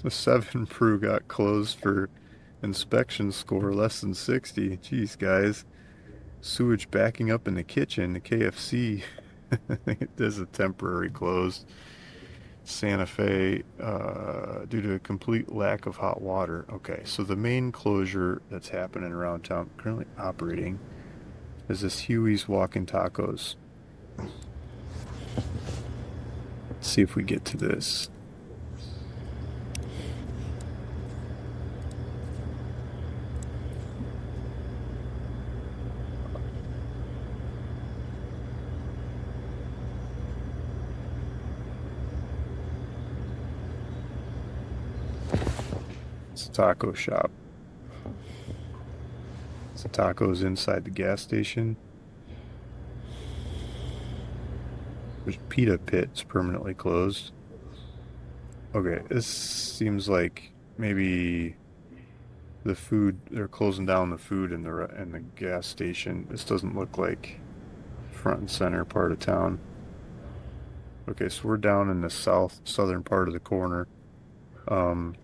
The Seven Brew got closed for inspection score less than 60. Geez, guys. Sewage backing up in the kitchen. The KFC there's a temporary close. Santa Fe, due to a complete lack of hot water. Okay, so the main closure that's happening around town, currently operating, is this Huey's Walking Tacos. Let's see if we get to this. It's a taco shop. It's tacos inside the gas station. There's Pita Pit's permanently closed. Okay, this seems like maybe the food, they're closing down the food in the gas station. This doesn't look like front and center part of town. Okay, so we're down in the southern part of the corner, um,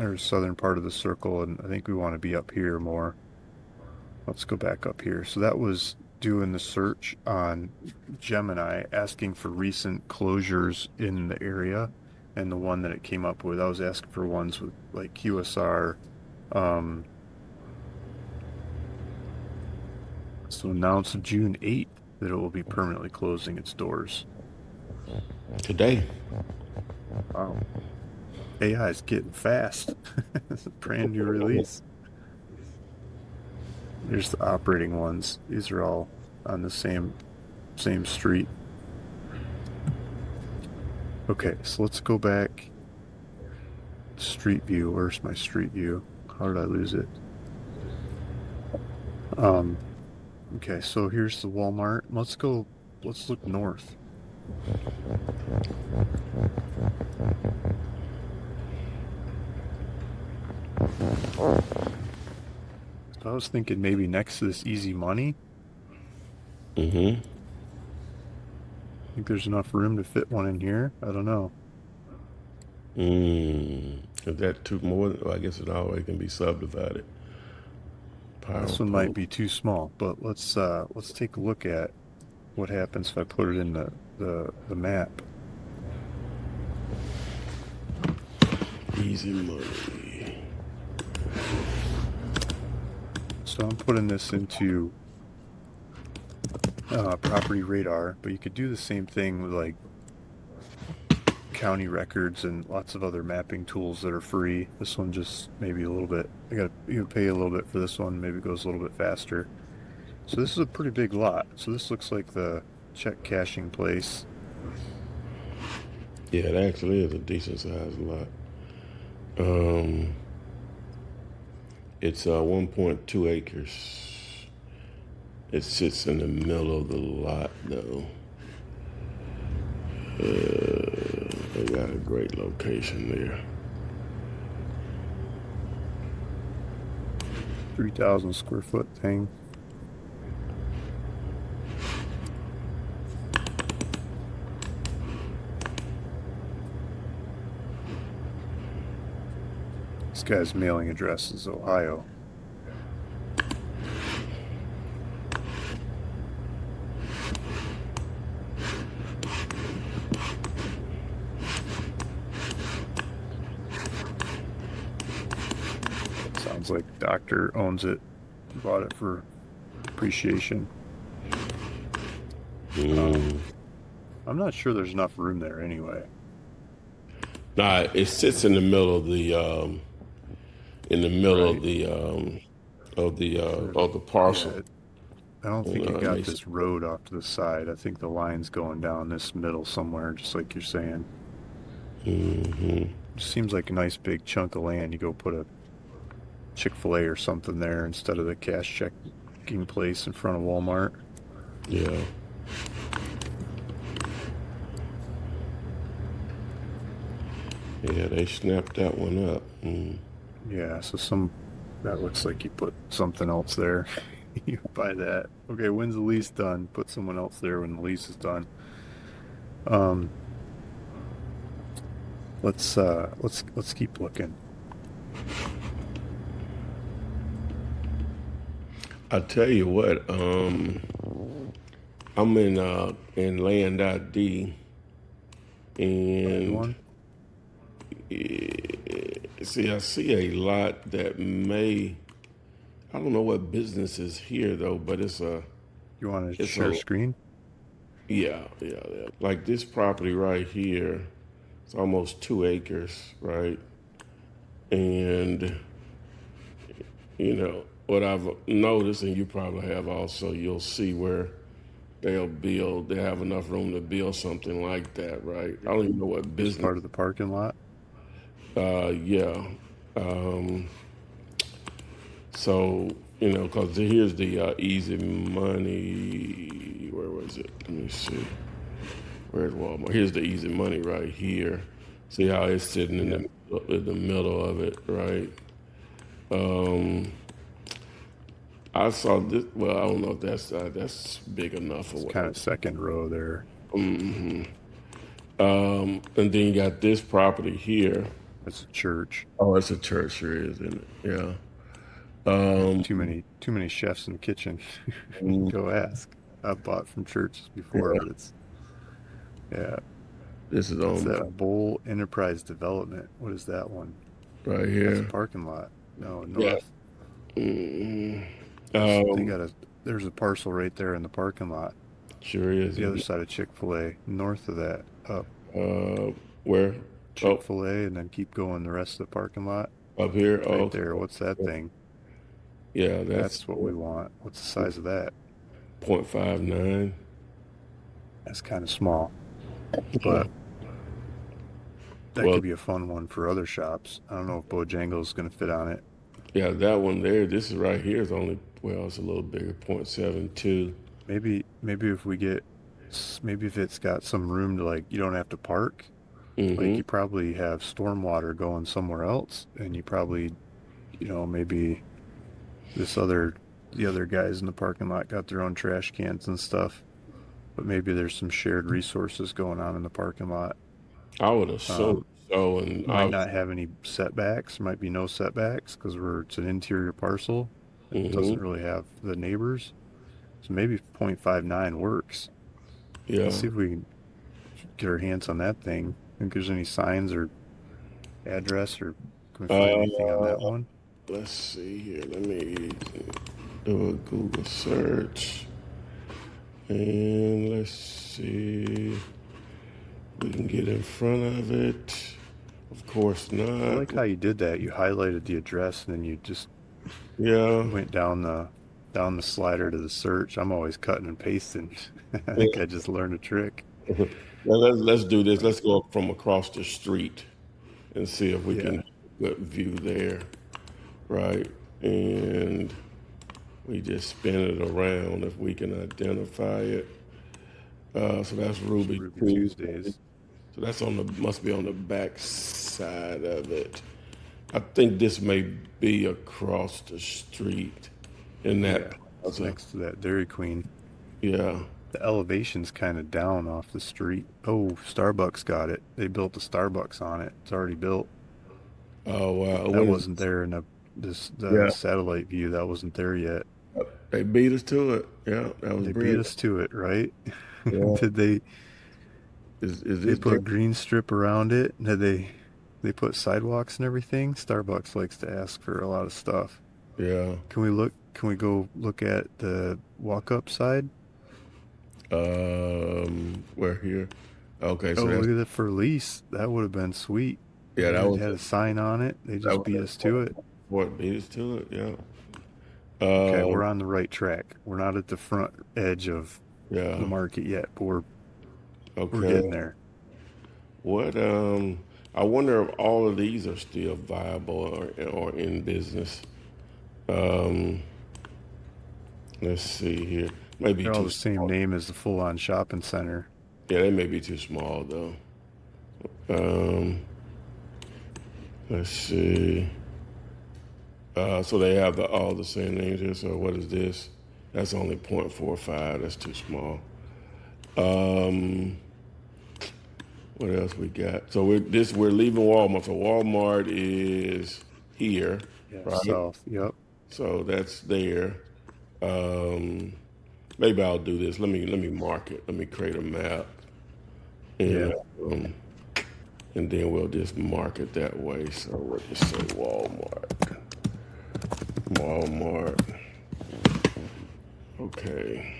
or southern part of the circle, and I think we want to be up here more. Let's go back up here. So that was doing the search on Gemini, asking for recent closures in the area, and the one that it came up with, I was asking for ones with like QSR. Um, so announced June 8th that it will be permanently closing its doors. Today. Wow. AI is getting fast. It's a brand new release. Here's the operating ones. These are all on the same street. Okay, so let's go back. Street view. Where's my street view? How did I lose it? Um, okay, so here's the Walmart. Let's look north. So I was thinking maybe next to this Easy Money. Mm-hmm. I think there's enough room to fit one in here. I don't know. Is that too more? Well, I guess it always can be subdivided. Power This one might pole. be too small, but let's take a look at what happens if I put it in the map. Easy money. So I'm putting this into property radar, but you could do the same thing with like county records and lots of other mapping tools that are free. This one just maybe a little bit. You pay a little bit for this one. Maybe it goes a little bit faster. So this is a pretty big lot. So this looks like the check cashing place. Yeah, it actually is a decent sized lot. Um, it's 1.2 acres. It sits in the middle of the lot, though. They got a great location there. 3,000 square foot thing. This guy's mailing address is Ohio. Sounds like the doctor owns it, bought it for appreciation. I'm not sure there's enough room there anyway. Nah, it sits in the middle of the Right. of the parcel. Yeah, I don't think it It got makes this road off to the side. I think the line's going down this middle somewhere, just like you're saying. hmm It seems like a nice big chunk of land. You go put a Chick-fil-A or something there instead of the cash checking place in front of Walmart. Yeah. Yeah, they snapped that one up. Yeah, so that looks like you put something else there. You buy that. Okay, when's the lease done? Put someone else there when the lease is done. Um, let's keep looking. I tell you what, I'm in Land ID, Find and one. see, I see a lot that may. I don't know what business is here though, but You want to it's share a screen? yeah. Like this property right here, it's almost 2 acres, right? And what I've noticed, and you probably have also, you'll see where they have enough room to build something like that, right? I don't even know what As business. part of the parking lot. Yeah. Um, so, because here's the easy money. Where was it? Let me see. Where's Walmart? Here's the easy money right here. See how it's sitting Yeah, in the middle of it, right? Um, I saw this. Well, I don't know if that's big enough or it's kind whatever. of second row there. And then you got this property here. That's a church. Oh, it's a church, sure is, isn't it? Yeah. Um, Too many chefs in the kitchen. mm, Go ask. I've bought from churches before, yeah, but it's yeah. this is What's on my that? Bowl Enterprise Development. What is that one? right That's a here. parking lot. No, Yeah. north. Mm, They um, got there's a parcel right there in the parking lot. sure is. The other side of Chick-fil-A. North of that, up Uh, where? Oh, Chick-fil-A, and then keep going the rest of the parking lot. up here. Right Oh, there. What's that okay. thing? Yeah, that's That's what we want. What's the size of that? 0.59. That's kind of small, Yeah. but that Well, could be a fun one for other shops. I don't know if Bojangles going to fit on it. yeah, that one there. This is right here is only well, it's a little bigger, 0.72. Maybe if we get maybe if it's got some room to like you don't have to park, like Mm-hmm. you probably have stormwater going somewhere else, and you probably maybe this other the other guys in the parking lot got their own trash cans and stuff, but maybe there's some shared resources going on in the parking lot. I would assume Um, so, and might not have any setbacks, might be no setbacks because it's an interior parcel. It mm-hmm. doesn't really have the neighbors. So maybe 0.59 works. Let's Yeah. see if we can get our hands on that thing. Think there's any signs or address or can we find anything on Uh, that one? let's see here. Let me do a Google search, and let's see. We can get in front of it. Of course I not. like how you did that. You highlighted the address and then you just Yeah. went down the slider to the search. I'm always cutting and pasting. I Yeah. think I just learned a trick. Well, let's do this. Let's go from across the street and see if we can Yeah, get a good view there, right? And we just spin it around if we can identify it. So that's there's Ruby Ruby Tuesday. Tuesdays. So that's on the must be on the back side of it. I think this may be across the street in that Yeah, it's plaza. next to that Dairy Queen. Yeah. The elevation's kind of down off the street. Oh, Starbucks got it. They built a Starbucks on it. It's already built. Oh wow. That When is wasn't there in the yeah. satellite view. That wasn't there yet. They beat us to it. Yeah, that was They beat brilliant. us to it, right? Yeah. Did Is they this put Jerry? a green strip around it? Did they put sidewalks and everything? Starbucks likes to ask for a lot of stuff. Yeah. Can we go look at the walk up side? We're here. Okay, Oh, so that's look at the for lease. That would have been sweet. yeah, And that it was had a sign on it. They that just was beat it. us to it. What beat us to it? Yeah. Okay, we're Um, on the right track. We're not at the front edge of the yeah. market yet, but we're Okay. getting there. What I wonder if all of these are still viable or in business. Um, let's see here. Maybe They're all too the same small. name as the full-on shopping center. Yeah, they may be too small though. Um, let's see. So they have all the same names here. So what is this? That's only 0.45. That's too small. Um, what else we got? So we're leaving Walmart. So Walmart is here, Yeah, right? south. Yep. So that's there. Um, maybe I'll do this. Let me mark it. Let me create a map, and Yeah. um, and then we'll just mark it that way. So we'll just say Walmart. Walmart. Okay.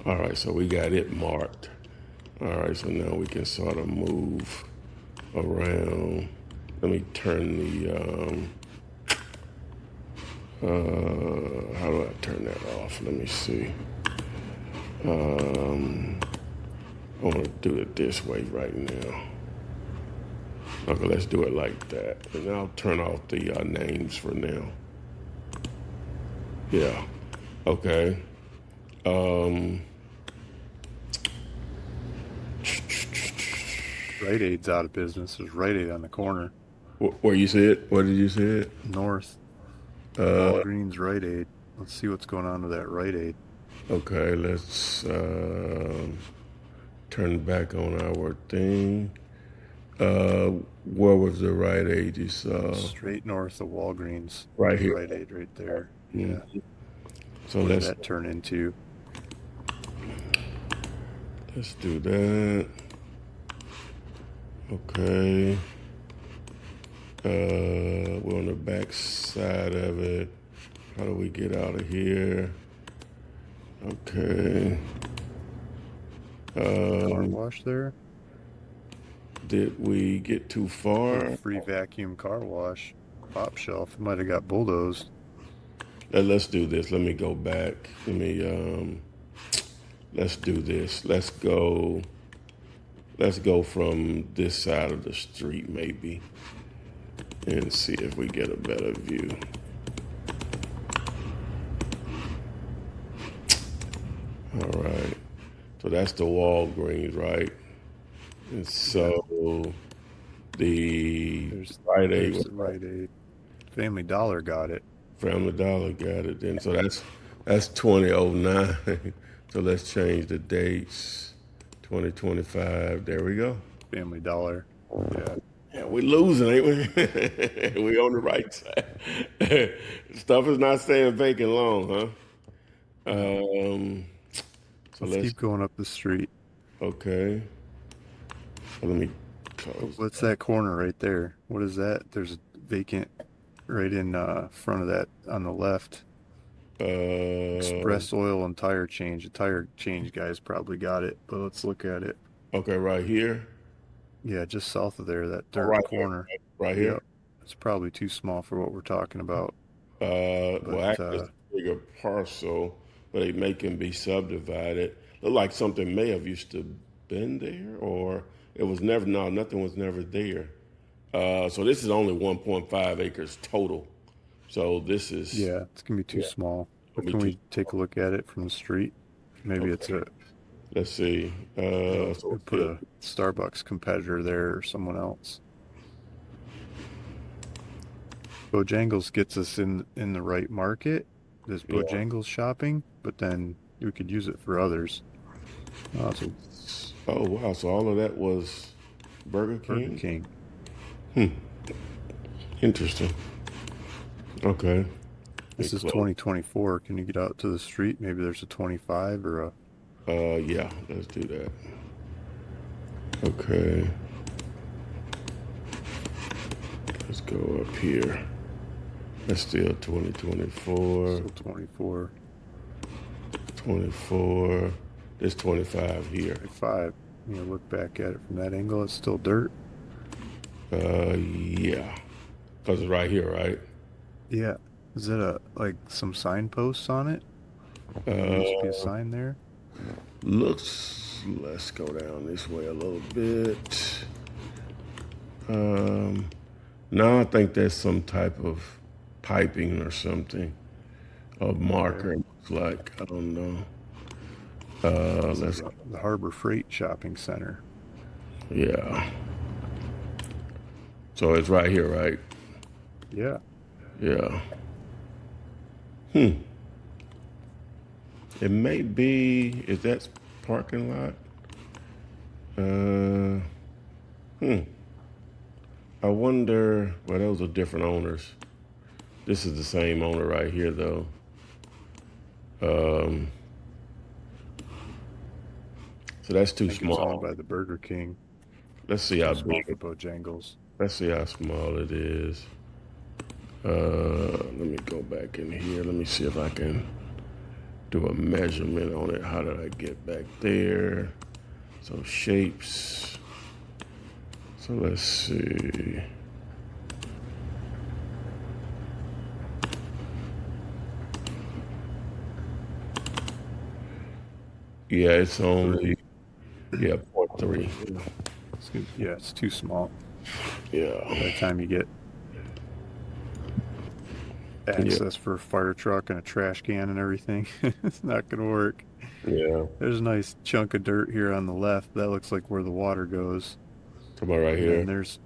All right. So we got it marked. All right. So now we can sort of move around. Let me turn how do I turn that off? Let me see. Um, I want to do it this way right now. Okay, let's do it like that. And I'll turn off the names for now. Yeah. Okay. Um, Rite Aid's out of business. There's Rite Aid on the corner. where you see it? What did you see it? North. Uh, Walgreens, Rite Aid. Let's see what's going on with that Rite Aid. okay, let's turn back on our thing. Uh, where was the Rite Aid? It's Straight north of Walgreens. right There's here. Rite Aid right there. Yeah. Mhm. So What does let's that turn into? let's do that. Okay. We're on the back side of it. How do we get out of here? Okay. Car Um, wash there? did we get too Says far? free vacuum car wash. Pop shelf. Might have got bulldozed. Let's do this. Let me go back. Let's do this. Let's go from this side of the street maybe and see if we get a better view. All right. So that's the Walgreens, right? And Yeah. so the There's Rite Aid, there's the Rite Aid. Family Dollar got it. Family Dollar got it then. So that's 2009. So let's change the dates. 2025. There we go. Family Dollar. Yeah. Yeah, we losing, ain't we? We on the right side. Stuff is not staying vacant long, huh? No. Um, so Let's let's keep going up the street. okay. So let me Oh, close. what's that corner right there? What is that? There's a vacant right in front of that on the left. Uh, Express Oil and Tire Change. The tire change guys probably got it, but let's look at it. okay, right here. Yeah, just south of there, that Oh, dirt right here. corner. Right here. Yep. It's probably too small for what we're talking about, Well, but actually, it's a bigger parcel, but they make them be subdivided. Look like something may have used to been there, or it was never. No, nothing was never there. So this is only 1.5 acres total. So this is yeah, it's gonna be too yeah, small. But gonna be can too we take a small. look at it from the street? Maybe it's Okay, a let's see. So we it's put still a Starbucks competitor there or someone else. Bojangles gets us in the right market. This yeah. Bojangles shopping, but then we could use it for others. So Oh wow! So all of that was Burger Burger King. King. Interesting. Okay. Let me This is close. 2024. Can you get out to the street? Maybe there's a 25 or a Yeah. Let's do that. Okay. Let's go up here. That's still 2024, still 24, 24. There's 25 here. 25. You know, look back at it from that angle. It's still dirt. Yeah. Because it's right here, right? Yeah. Is it a like some signposts on it? There used to be a Uh, sign there. let's go down this way a little bit. Um, no, I think that's some type of piping or something. A Okay. marker, looks like. I don't know. This is Let's, the Harbor Freight Shopping Center. yeah. So it's right here, right? Yeah. Yeah. Hmm. It may be, is that parking lot? Uh, hmm. I wonder, well, those are different owners. This is the same owner right here, though. Um, so that's I too think it's owned small. by the Burger King. Let's see Too how small big, for Bojangles. let's see how small it is. Let me go back in here. Let me see if I can do a measurement on it. How did I get back there? So shapes. So let's see. Yeah, it's only, 3. yeah, point 0.3. Yeah, it's too small. By the Yeah. time you get Yeah. access for a fire truck and a trash can and everything, it's not gonna work. Yeah. There's a nice chunk of dirt here on the left. That looks like where the water goes. Come on right And then here. there's,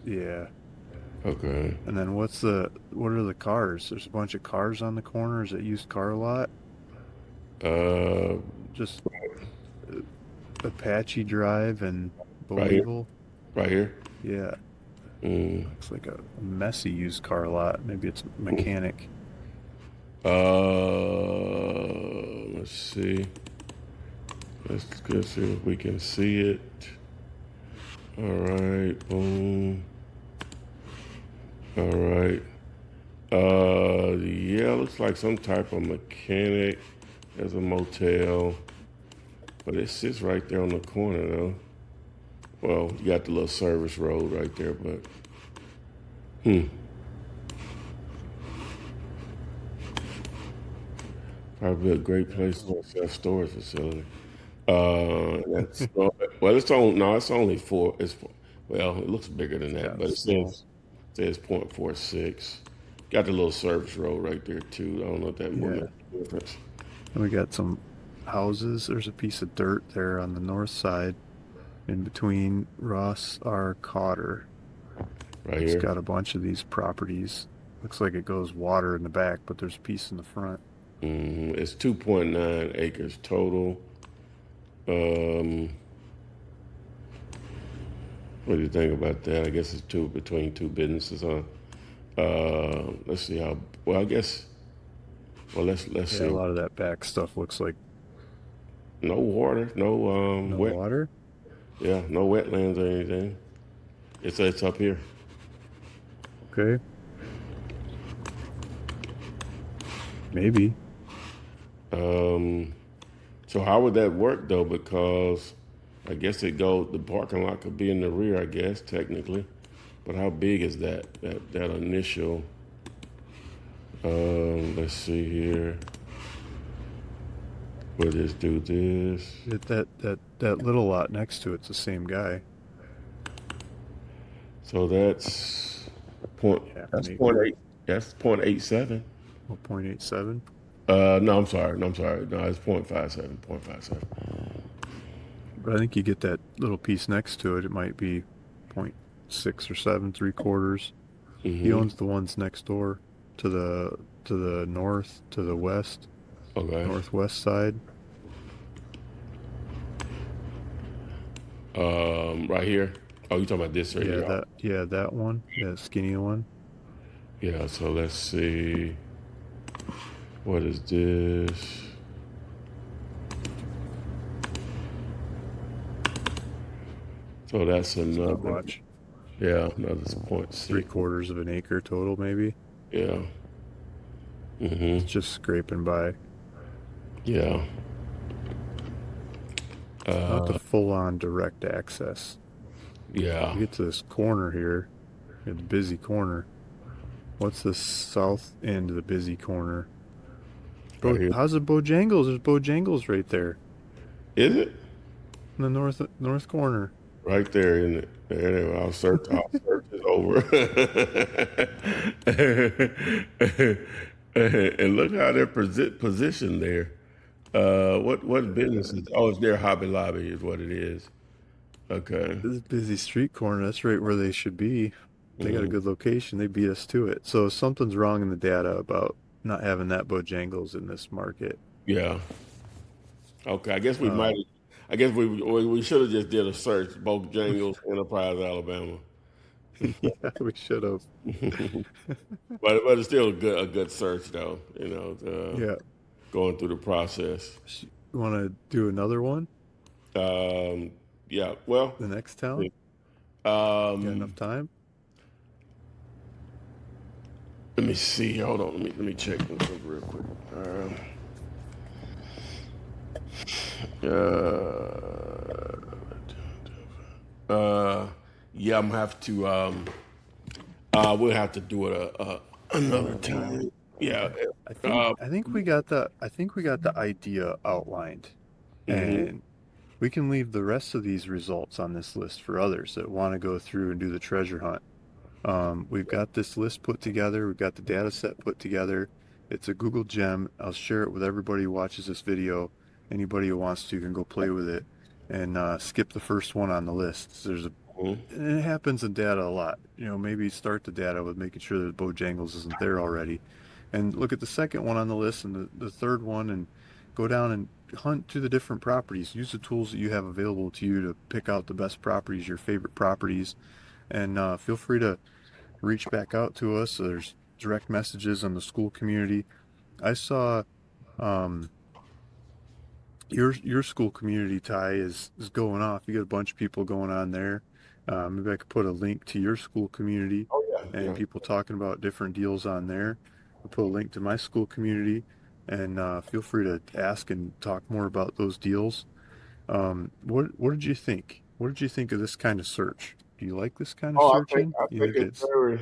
yeah. Okay. And then what are the cars? There's a bunch of cars on the corner. Is it used car lot? Uh, Just Apache Drive and right here. Bowieville. Right here. Yeah, Mm. looks like a messy used car lot. Maybe it's a mechanic. Let's see. Let's see if we can see it. All right, boom. All right. Yeah, looks like some type of mechanic. There's a motel, but it sits right there on the corner, though. Well, you got the little service road right there, but hmm, probably a great place for a self-storage facility. That's well, it's on. No, it's only four. Well, it looks bigger than It's that, kind of but small. says 0.46. Got the little service road right there too. I don't know if that will make Yeah. a difference. And we got some houses. There's a piece of dirt there on the north side in between Ross R. Cotter. Right It's here. got a bunch of these properties. Looks like it goes water in the back, but there's a piece in the front. It's 2.9 acres total. Um, what do you think about that? I guess it's two between two businesses, huh? Let's see how. Well, I guess. Well, let's Yeah, a see. lot of that back stuff looks like No water, no no wet. water. Yeah, no wetlands or anything. It's up here. Okay, maybe. Um, so how would that work though? Because I guess the parking lot could be in the rear, I guess, technically. But how big is that initial? Let's see here. We'll just do this. That little lot next to it's the same guy. So Half an that's point acre, eight. That's 0.87. 0.87. No, I'm sorry. No, I'm sorry. No, it's 0.57. 0.57. But I think you get that little piece next to it. It might be point 0.6 or 7, 3/4. He Mm-hmm. owns the ones next door to the north, to the west, Okay. northwest side. Right here. Oh, you talking about this right here? Yeah, that one. Yeah, skinny one. Yeah. So let's see. What is this? So that's another. Stopwatch. Yeah, another point Three six. quarters of an acre total, maybe. Yeah. It's Mm-hmm. just scraping by. Yeah. Not the Uh, full-on direct access. yeah. We get to this corner here. The busy corner. What's the south end of the busy corner? Right here. How's it Bojangles? There's Bojangles right there Is it? in the north corner. Right there, isn't it? Anyway, I'll search it over. And look how they're positioned there. What business is? Oh, it's their Hobby Lobby is what it is. Okay. This busy street corner. That's right where they should be. They got a Mhm. good location. They beat us to it. So something's wrong in the data about not having that Bojangles in this market. Yeah. Okay. Um, I guess we should have just did a search, both Jangles, Enterprise, Alabama. yeah, we should have. But it's still a good search though. Yeah. Going through the process. You want to do another one? Um, yeah. Well, The next town? You got enough um, time? let me see. Hold on. Let me check this up real quick. Uh, yeah, I'm gonna have to. We'll have to do it another time. Yeah. Uh, I think we got the idea outlined, hmm and we can leave the rest of these results on this list for others that want to go through and do the treasure hunt. We've got this list put together. We've got the data set put together. It's a Google Gem. I'll share it with everybody who watches this video. Anybody who wants to can go play with it and skip the first one on the list. And it happens in data a lot. You know, maybe start the data with making sure that Bojangles isn't there already, and look at the second one on the list and the third one, and go down and hunt through the different properties. Use the tools that you have available to you to pick out the best properties, your favorite properties, and feel free to reach back out to us. There's direct messages on the school community. I saw um, your school community, Ty, is going off. You got a bunch of people going on there. Maybe I could put a link to your school community Oh yeah, and yeah. people talking about different deals on there. I'll put a link to my school community, and feel free to ask and talk more about those deals. What did you think? What did you think of this kind of search? Do you like this kind of Oh, searching? I You think think it's it's very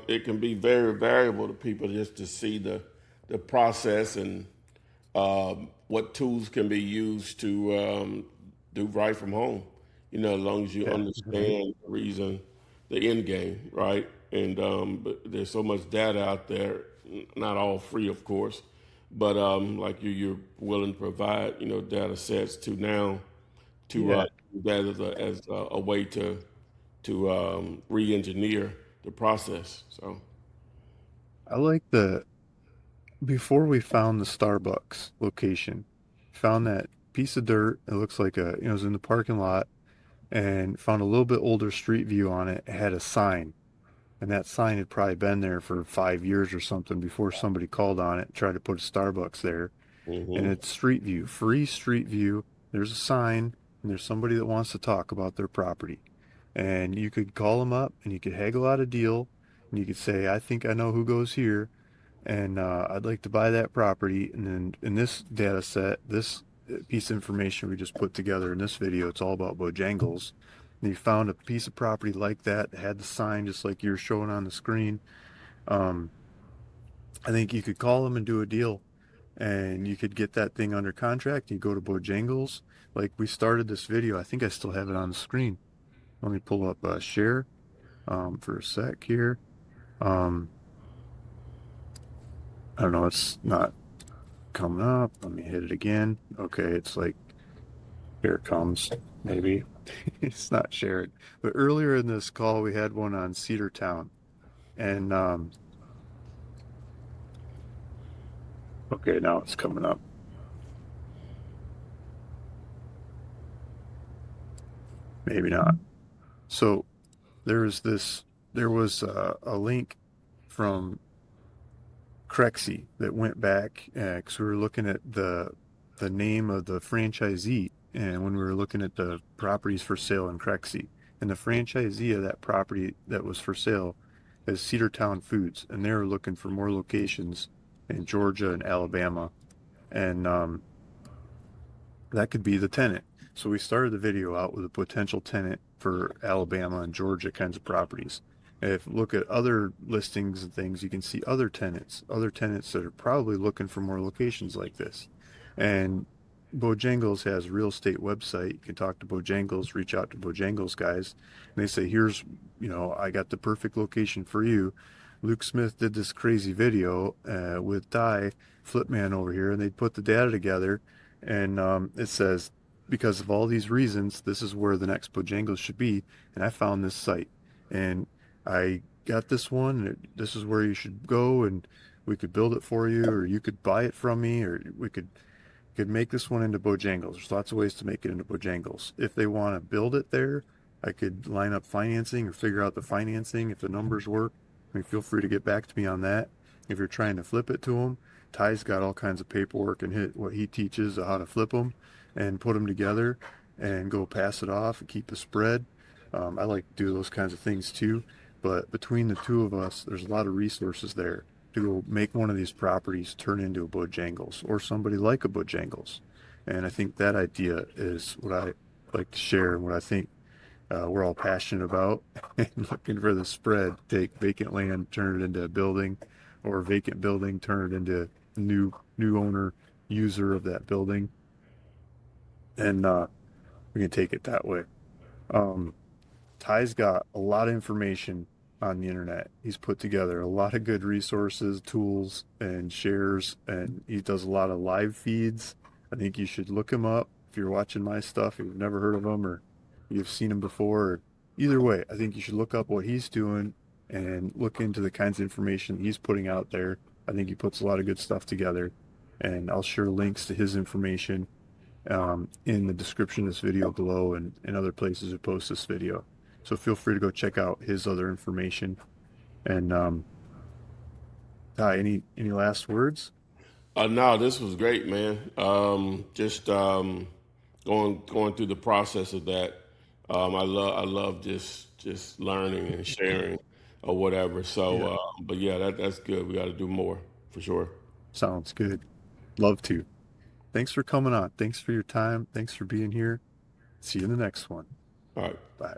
it can be very variable to people just to see the process and what tools can be used to do right from home. You know, as long as you yeah, right? understand the reason, the end game, right? And but there's so much data out there, not all free, of course, but like you're willing to provide, you know, data sets to now to Yeah, use that as a way to re-engineer the process. So, I like the before we found the Starbucks location, found that piece of dirt. It looks like it was in the parking lot, and found a little bit older street view on it. It had a sign, and that sign had probably been there for 5 years or something before somebody called on it and tried to put a Starbucks there. And hmm it's street view, free street view. There's a sign, and there's somebody that wants to talk about their property. And you could call them up, and you could haggle out a deal, and you could say, I think I know who goes here, and I'd like to buy that property. And then in this data set, this piece of information we just put together in this video, it's all about Bojangles. And you found a piece of property like that, that had the sign just like you're showing on the screen. Um, I think you could call them and do a deal, and you could get that thing under contract. You go to Bojangles, like we started this video. I think I still have it on the screen. Let me pull up share for a sec here. Um, I don't know, it's not coming up. Let me hit it again. Okay, it's like here it comes. Maybe it's not shared. But earlier in this call, we had one on Cedartown, and okay, now it's coming up. Maybe not. So there was this. There was a link from Crexy that went back because we were looking at the name of the franchisee, and when we were looking at the properties for sale in Crexy, and the franchisee of that property that was for sale is Cedartown Foods, and they were looking for more locations in Georgia and Alabama, and that could be the tenant. So we started the video out with a potential tenant for Alabama and Georgia kinds of properties. If you look at other listings and things, you can see other tenants that are probably looking for more locations like this. And Bojangles has a real estate website. You can talk to Bojangles, reach out to Bojangles guys, and they say, here's, I got the perfect location for you. Luke Smith did this crazy video with Ty Flipman over here, and they put the data together, and it says, because of all these reasons, this is where the next Bojangles should be. And I found this site, and I got this one. And this is where you should go, and we could build it for you, or you could buy it from me, or we could make this one into Bojangles. There's lots of ways to make it into Bojangles. If they want to build it there, I could line up financing or figure out the financing if the numbers work. I mean, feel free to get back to me on that. If you're trying to flip it to them, Ty's got all kinds of paperwork and what he teaches how to flip them and put them together and go pass it off and keep the spread. I like to do those kinds of things too. But between the two of us, there's a lot of resources there to go make one of these properties turn into a Bojangles or somebody like a Bojangles. And I think that idea is what I like to share and what I think we're all passionate about and looking for the spread. Take vacant land, turn it into a building, or vacant building, turn it into new owner, user of that building, and we can take it that way. Um, Ty's got a lot of information on the internet. He's put together a lot of good resources, tools, and shares, and he does a lot of live feeds. I think you should look him up if you're watching my stuff, if you've never heard of him or you've seen him before. Or either way, I think you should look up what he's doing and look into the kinds of information he's putting out there. I think he puts a lot of good stuff together. and I'll share links to his information in the description of this video below and other places we post this video. So feel free to go check out his other information. And Ty, any last words? No, this was great, man. Just going through the process of that. I love just learning and sharing or whatever. So, Yeah, but yeah, that's good. We got to do more for sure. sounds good. Love to. Thanks for coming on. Thanks for your time. Thanks for being here. See you in the next one. All right. Bye.